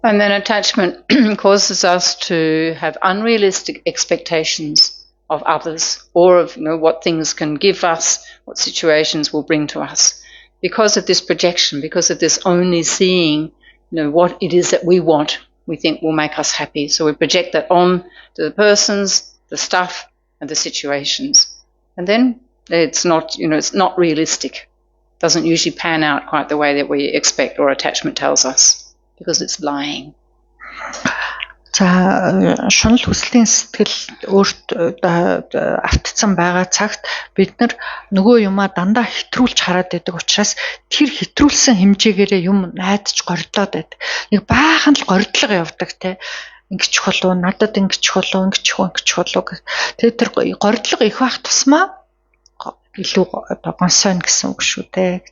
And then attachment causes us to have unrealistic expectations of others or of what things can give us, what situations will bring to us. Because of this projection, because of this only seeing what it is that we want, we think will make us happy. So we project that on to the persons, the stuff, and the situations. And then it's not, it's not realistic. It doesn't usually pan out quite the way that we expect or attachment tells us, because it's lying. За шунал хүслийн сэтгэл өөрт автцсан байгаа цагт бид нар нөгөө юмаа дандаа хэтрүүлж хараад байдаг учраас тэр хэтрүүлсэн хэмжээгээрээ юм найдаж гордлоод байдаг. Нэг баахан л гордлого явдаг те. Ингэчих болов надад ингэчих болов ингэчих болов. Тэгээд тэр гордлого их байх тусмаа илүү одоо гонсойно гэсэн үг шүү дээ.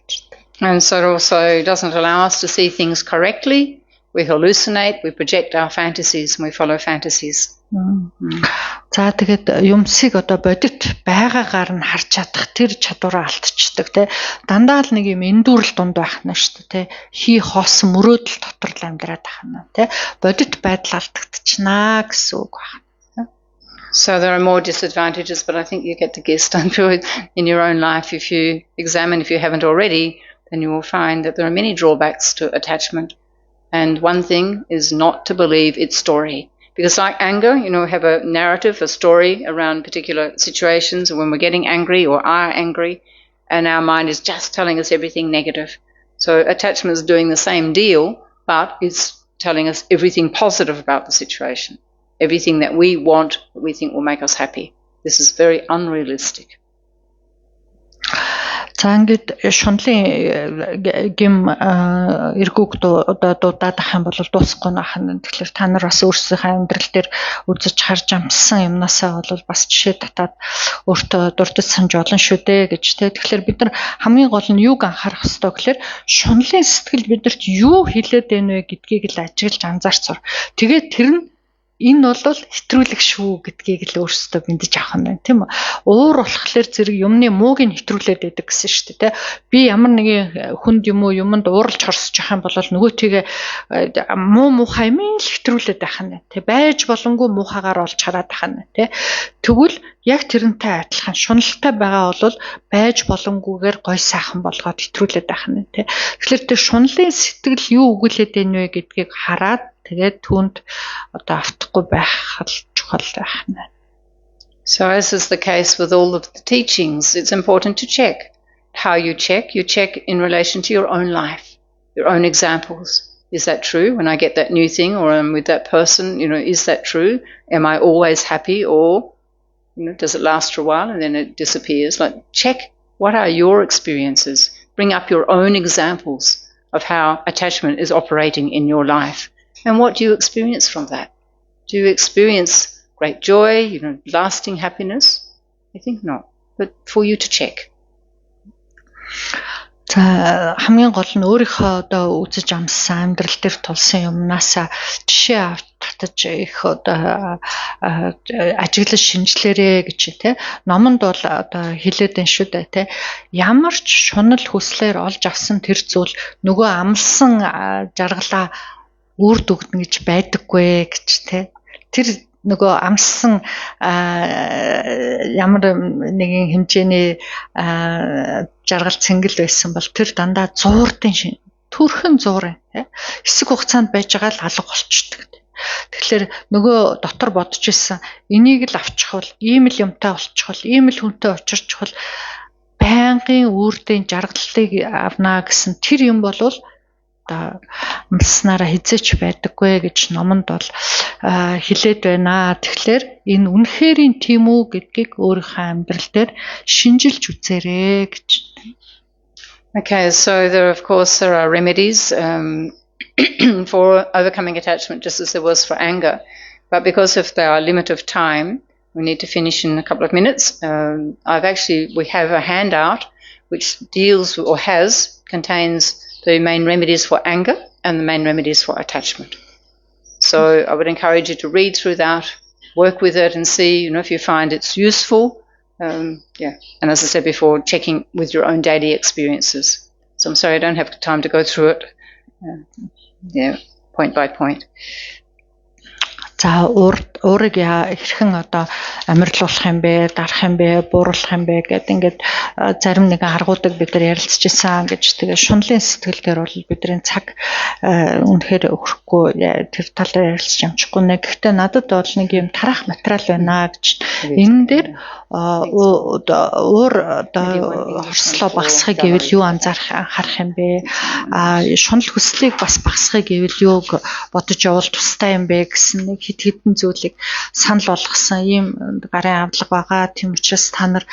And so it also doesn't allow us to see things correctly. We hallucinate, we project our fantasies, and we follow fantasies. За тэгээд юмсыг одоо бодит байгаагаар нь харж чадах тэр чадвараа алдчихдаг те. Дандаа л нэг юм эндүүрэл дунд байх нь шүү дээ те. Хий хоосон мөрөөдөл дотор л амьдраад байна те. Бодит байдал алдагдчихнаа гэсэн үг байна. So there are more disadvantages, but I think you get the gist. I'm sure in your own life, if you examine, if you haven't already, then you will find that there are many drawbacks to attachment. And one thing is not to believe its story. Because like anger, we have a narrative, a story around particular situations when we're getting angry or are angry, and our mind is just telling us everything negative. So attachment is doing the same deal, but it's telling us everything positive about the situation, everything that we want, that we think will make us happy. This is very unrealistic. За ингээд шунлын гим эргүүг дуудаад ах юм бол дуусахгүй нахна. Тэгэхээр та нар бас өөрсдийнхээ амьдрал дээр үзэж харж амссан юмнасаа бол бас жишээ татаад өөртөө дурдж санаж олон шүү дээ гэж тэ. Тэгэхээр бид нар хамгийн гол нь юуг анхаарах ёстой гэхээр шунлын сэтгэл бидэрт юу хэлээд байна вэ гэдгийг л ажиглаж анзаарч сур. Тэгээд тэр нь энэ бол хэтрүүлэг шүү гэдгийг л өөрсдөө бэлдэж авах юм байна тийм үү. Уур болохоор зэрэг юмны мууг нь хэтрүүлээд байдаг гэсэн шүү дээ тий. Би ямар нэгэн хүнд юм уу юмд ууралж хорсож явах юм бол нөгөөтийгээ муухай юм л хэтрүүлээд байх нь тий. Байж болонгүй муухагаар олж хараад байх нь тий. Тэгвэл яг тэрнтэй адилхан шуналтай байгаа бол байж болонгүйгээр гой сайхан болгоод хэтрүүлээд байх нь тий. Тэгэхээр тэр шунлын сэтгэл юу өгүүлээд байна вэ гэдгийг хараад тэгээд түүнд одоо автахгүй байх чухал байх нь. So as is the case with all of the teachings, it's important to check. How you check in relation to your own life, your own examples. Is that true? When I get that new thing or I'm with that person, is that true? Am I always happy or, does it last for a while and then it disappears? Like, check what are your experiences. Bring up your own examples of how attachment is operating in your life. And what do you experience from that? Do you experience great joy, lasting happiness? I think not. But for you to check. За хамгийн гол нь өөрийнхөө одоо үзэж амссан амьдрал дээр тулсан юмнаас жишээ авч татаж их одоо ажиглаж шинжлээрээ гэж тий. Номонд бол одоо хэлээд энэ шүү дээ тий. Ямар ч шунал хүслээр олж авсан тэр зүйл нөгөө амлсан жаргалаа үрд өгдөн гэж байдаггүй гэж тий. Тэр нөгөө амссан ямар нэгэн хэмжээний жаргал цэнгэл байсан бол тэр дандаа зуурдын төрхөн зуурын хэсэг хугацаанд байж байгаа л алга болчдөг. Тэгэхээр нөгөө дотор бодож исэн энийг л авчихвал ийм л юмтай болчихвол ийм л хүнтэй учирчихвал байнгын үрдийн жаргалыг авнаа гэсэн тэр юм болвол одоо амснараа хизээч байдаггүй гэж номонд бол хэлээд байна. Тэгэхээр энэ үнэхэрийн тийм үү гэдгийг өөрийнхөө амьдрал дээр шинжилж үзээрэй гэж. Okay, so there are remedies for overcoming attachment just as there was for anger. But because of our limit of time, we need to finish in a couple of minutes. We have a handout which deals or contains the main remedies for anger and the main remedies for attachment. So I would encourage you to read through that, work with it and see, if you find it's useful. And as I said before, checking with your own daily experiences. So I'm sorry I don't have time to go through it, point by point. За уурыг хэрхэн одоо амьрлуулах юм бэ, дарах юм бэ, бууруулах юм бэ гэдэг ингээд зарим нэгэн аргуудыг бид нар ярилцж ирсэн гэж тэгээ шунлын сэтгэл дээр бол бидний цаг үнэхээр өгөхгүй тэр талаар ярилцж амжихгүй нэ. Гэхдээ надад бол нэг юм тарах материал байна гэж. Энэ дээр уур одоо хорслоо багасхыг гэвэл юу анхаарах юм бэ? Шунал хүслийг бас багасхыг гэвэл юуг бодож явал тустай юм бэ гэсэн нэг хэдэн зүйлийг санал болгосон ийм гарын авлага байгаа. Тийм учраас та нар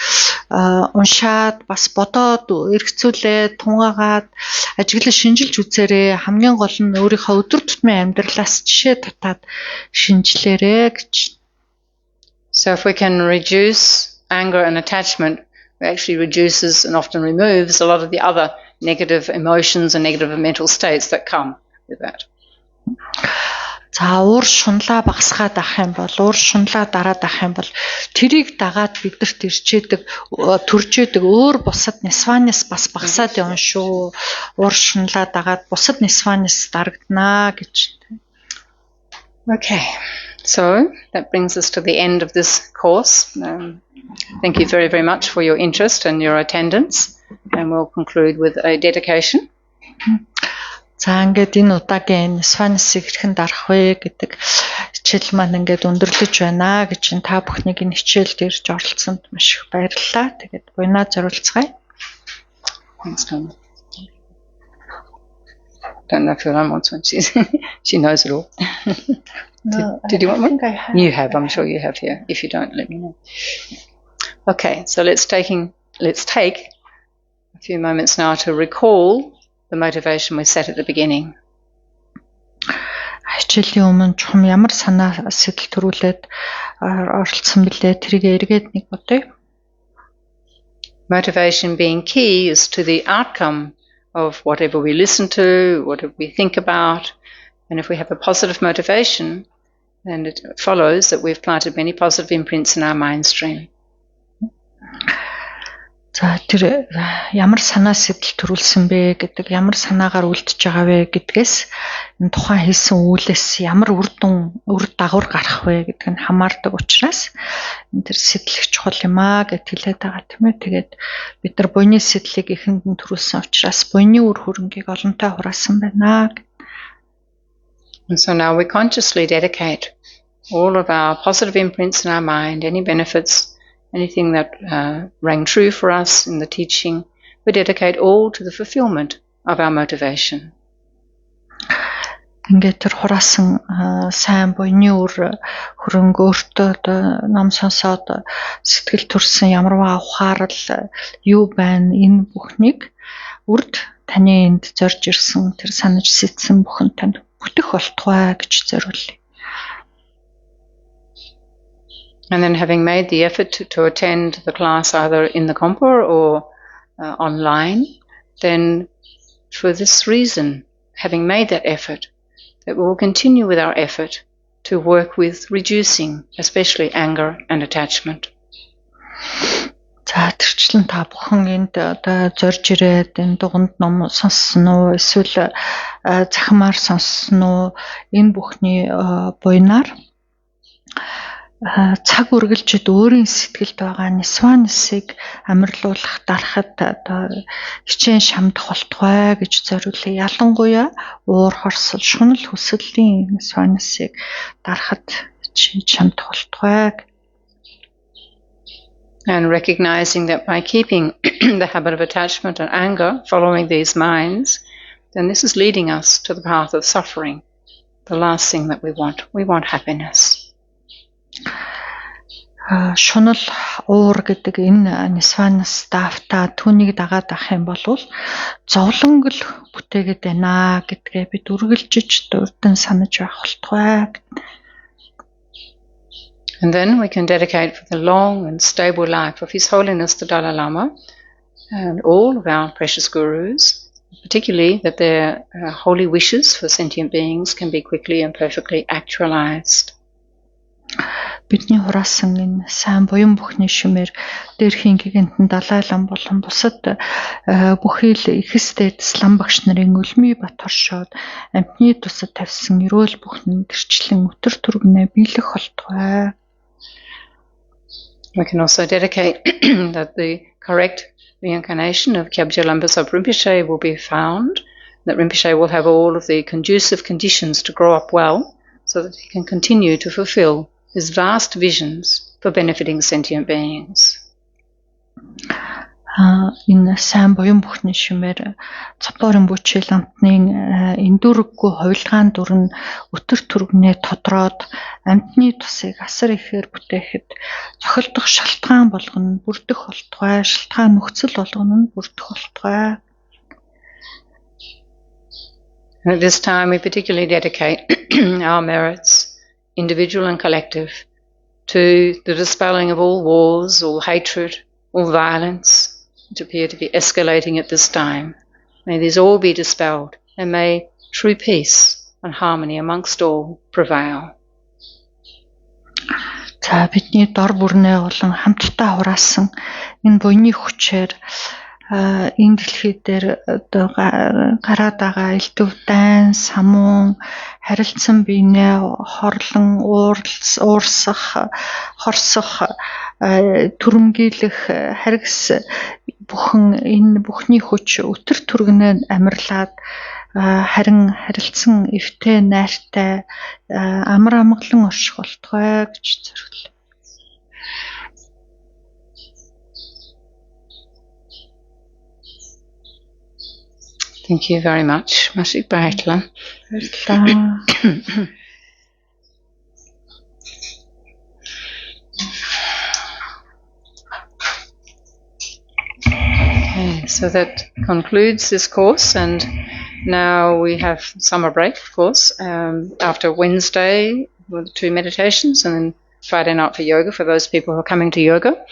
уншаад бас бодоод эргцүүлээд тунгаагаад ажиглаж шинжилж үзээрэй. Хамгийн гол нь өөрийнхөө өдөр тутмын амьдралаас жишээ татаад шинжилээрэй гэж. So if we can reduce anger and attachment, it actually reduces and often removes a lot of the other negative emotions and negative mental states that come with that. За уур шунлаа багасгаад авах юм бол уур шунлаа дараад авах юм бол тэрийг дагаад бидэрт ирчээдэг төржээдэг өөр бусад нисванис бас багасаад явна шүү. Уур шунлаа дагаад бусад нисванис дарагдана гэж. Okay. So that brings us to the end of this course. Thank you very, very much for your interest and your attendance. And we'll conclude with a dedication. За ингээд энэ удаагийн Нисванисыг хэрхэн дарах вэ гэдэг хичээл маань ингээд өндөрлөж байна гэж та бүхнийг энэ хичээлд ирж оролцсонд маш их баярлалаа. Тэгээд буйнаа зориулцгаая. Thanks, Tom. Don't know if Fiona wants one. She knows it all. Did you want one? I have. You have. I'm sure you have here. If you don't, let me know. Okay, so let's take a few moments now to recall the motivation we set at the beginning. Хичээлийн өмнө чухам ямар санаа сэтэл төрүүлээд оролцсон бэлээ тэрийг эргээд нэг бодъё. Motivation being key is to the outcome of whatever we listen to, whatever we think about, and if we have a positive motivation, then it follows that we've planted many positive imprints in our mind stream. За тэр ямар санаа сэтэл төрүүлсэн бэ гэдэг, ямар санаагаар үлдчихэж байгаа вэ гэдгээс энэ тухайн хийсэн үйлээс ямар үр дагавар гарах вэ гэдг нь хамаардаг учраас энэ тэр сэтэл чухал юм аа гэж хэлээд байгаа тийм ээ. Тэгээд бид нар буйны сэтлийг ихэнд нь төрүүлсэн учраас буйны үр хөрөнгийг олонтой хураасан байна. And so now we consciously dedicate all of our positive imprints in our mind, any benefits, anything that rang true for us in the teaching, we dedicate all to the fulfillment of our motivation. Ингээд тэр хураасан сайн буйны үр хөрөнгө өөртөө ном сонсоод сэтгэл төрсэн ямарваа ухаарал юу байна энэ бүхнийг үрд таны энд зорж ирсэн тэр санаж сэтсэн бүхэн танд бүтэх болтугай гэж зориулъя. And then having made the effort to attend the class either in the Kompa or online, then for this reason, having made that effort, that we will continue with our effort to work with reducing, especially anger and attachment. За тэрчлэн та бүхэн энд одоо зорж ирээд энэ дуганд ном сонссон уу эсвэл захимаар сонссон уу энэ бүхний буйнаар цаг үргэлжид өөрийн сэтгэлд байгаа нисванисыг амарлуулах дарахад одоо хичээн шамдах болтугай гэж зориулъя. Ялангуяа уур хорсол, шунал хүсэллийн нисванисыг дарахад шамдах болтугай. And recognizing that by keeping the habit of attachment and anger, following these minds, then this is leading us to the path of suffering, the last thing that we want. We want happiness. Шунал уур гэдэг энэ нисванас даавта түүнийг дагаад авах юм бол зовлонг л бүтээгээд байна гэдгээ бид үргэлжиж урдан санаж байх болтугай. And then we can dedicate for the long and stable life of His Holiness the Dalai Lama and all of our precious gurus, particularly that their holy wishes for sentient beings can be quickly and perfectly actualized. Бидний хураасан энэ сайн буян бүхний шимээр дээрхийн гигантэн Далай Лам болон бусад бүхий л ихэстэд слам багш нарын өлмий бат хоршоод амтны тусад тавьсан эрүүл бүхний төрчлэн өтөр түргэнэ биелэх болтугай. We can also dedicate that the correct reincarnation of Kyabje Lambasop Rinpoche will be found, that Rinpoche will have all of the conducive conditions to grow up well so that he can continue to fulfill his vast visions for benefiting sentient beings. Энэ сайн буян бүхний шимээр цавдуурын бүчил амтны эндүрэггүй хувилгаан дүр нь өтөр түргэнээ тодроод амтны тусыг асар ихээр бүтээхэд цохилдох шалтгаан болгоно бүрдэх болтугай, шалтгаан нөхцөл болгоно бүрдэх болтугай. At this time we particularly dedicate our merits, individual and collective, to the dispelling of all wars, all hatred, all violence, which appear to be escalating at this time. May these all be dispelled, and may true peace and harmony amongst all prevail. За бидний дор бүрнээ болон хамтдаа хураасан энэ буйны хүчээр энэ дэлхий дээр гараад байгаа элдв дайн, самуун, харилцан биенээ хорлон, уурсах, хорсох, түрэмгийлэх, харгас бүхэн энэ бүхний хүч өтөр түргэнээ амарлаад харин харилцан эвтэй найртай амар амгалан орших болтугай гэж зориулъя. Thank you very much, Masik Baitla. Okay, so that concludes this course, and now we have summer break, of course, after Wednesday with 2 meditations, and then Friday night for yoga for those people who are coming to yoga.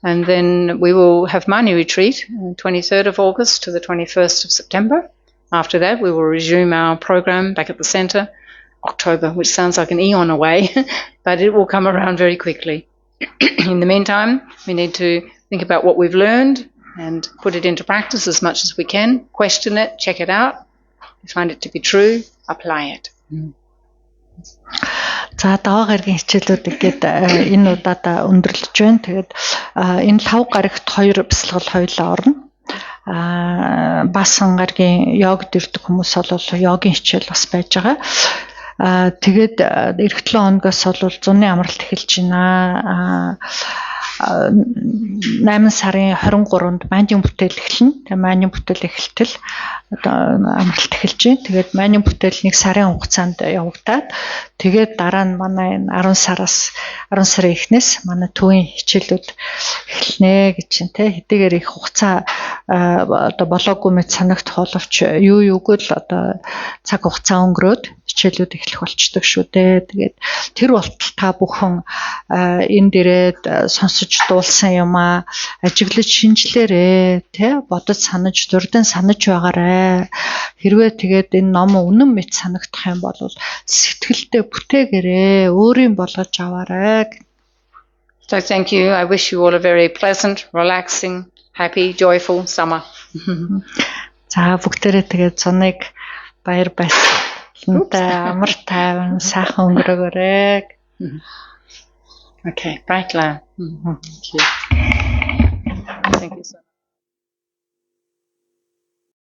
And then we will have Mani retreat, 23rd of August to the 21st of September. After that, we will resume our program back at the centre October, which sounds like an eon away, but it will come around very quickly. In the meantime, we need to think about what we've learned and put it into practice as much as we can. Question it, check it out. If you find it to be true, apply it. За даваа гарагийн хичээлүүд ингээд энэ удаад өндөрлөж байна. Тэгээд энэ 5 гарагт 2 бясалгал хоёулаа орно. Баасан гарагийн йогд ирдэг хүмүүс бол йогийн хичээл бас байж байгаа. Тэгээд эх 7 хоногоос бол зуны амралт эхэлж байна. 8 сарын 23-нд майнын бүтээл эхэлнэ. Тэгээ майнын бүтээл эхэлтэл амралт эхэлж байна. Тэгээд майнын бүтээл 1 сарын хугацаанд явагдаад тэгээд дараа нь манай 10 сарын эхнээс манай төвийн хичээлүүд эхэлнэ гэж байна те. Хэдийгээр их хугацаа одоо болоогүй мэт санагдах боловч юугүй л одоо цаг хугацаа өнгөрөөд хичээлүүд эхлэх болчдөг шүү дээ. Тэгээд тэр болтол та бүхэн энэ дээрээ сонсож дуулсан юм ажиглаж шинжлээрээ тий бодож санаж дурдан санаж байгаарэ. Хэрвээ тэгээд энэ ном үнэн мэт санагдах юм бол сэтгэлдээ бүтээгээрээ өөрийн болгож аваарэ. So thank you. I wish you all a very pleasant, relaxing, happy, joyful summer. За бүгдээрээ тэгээд зуныг баяр баясгалантай амар тайван сайхан өнгөрөөгөөрэй. Okay, bye, Claire. Thank you so much.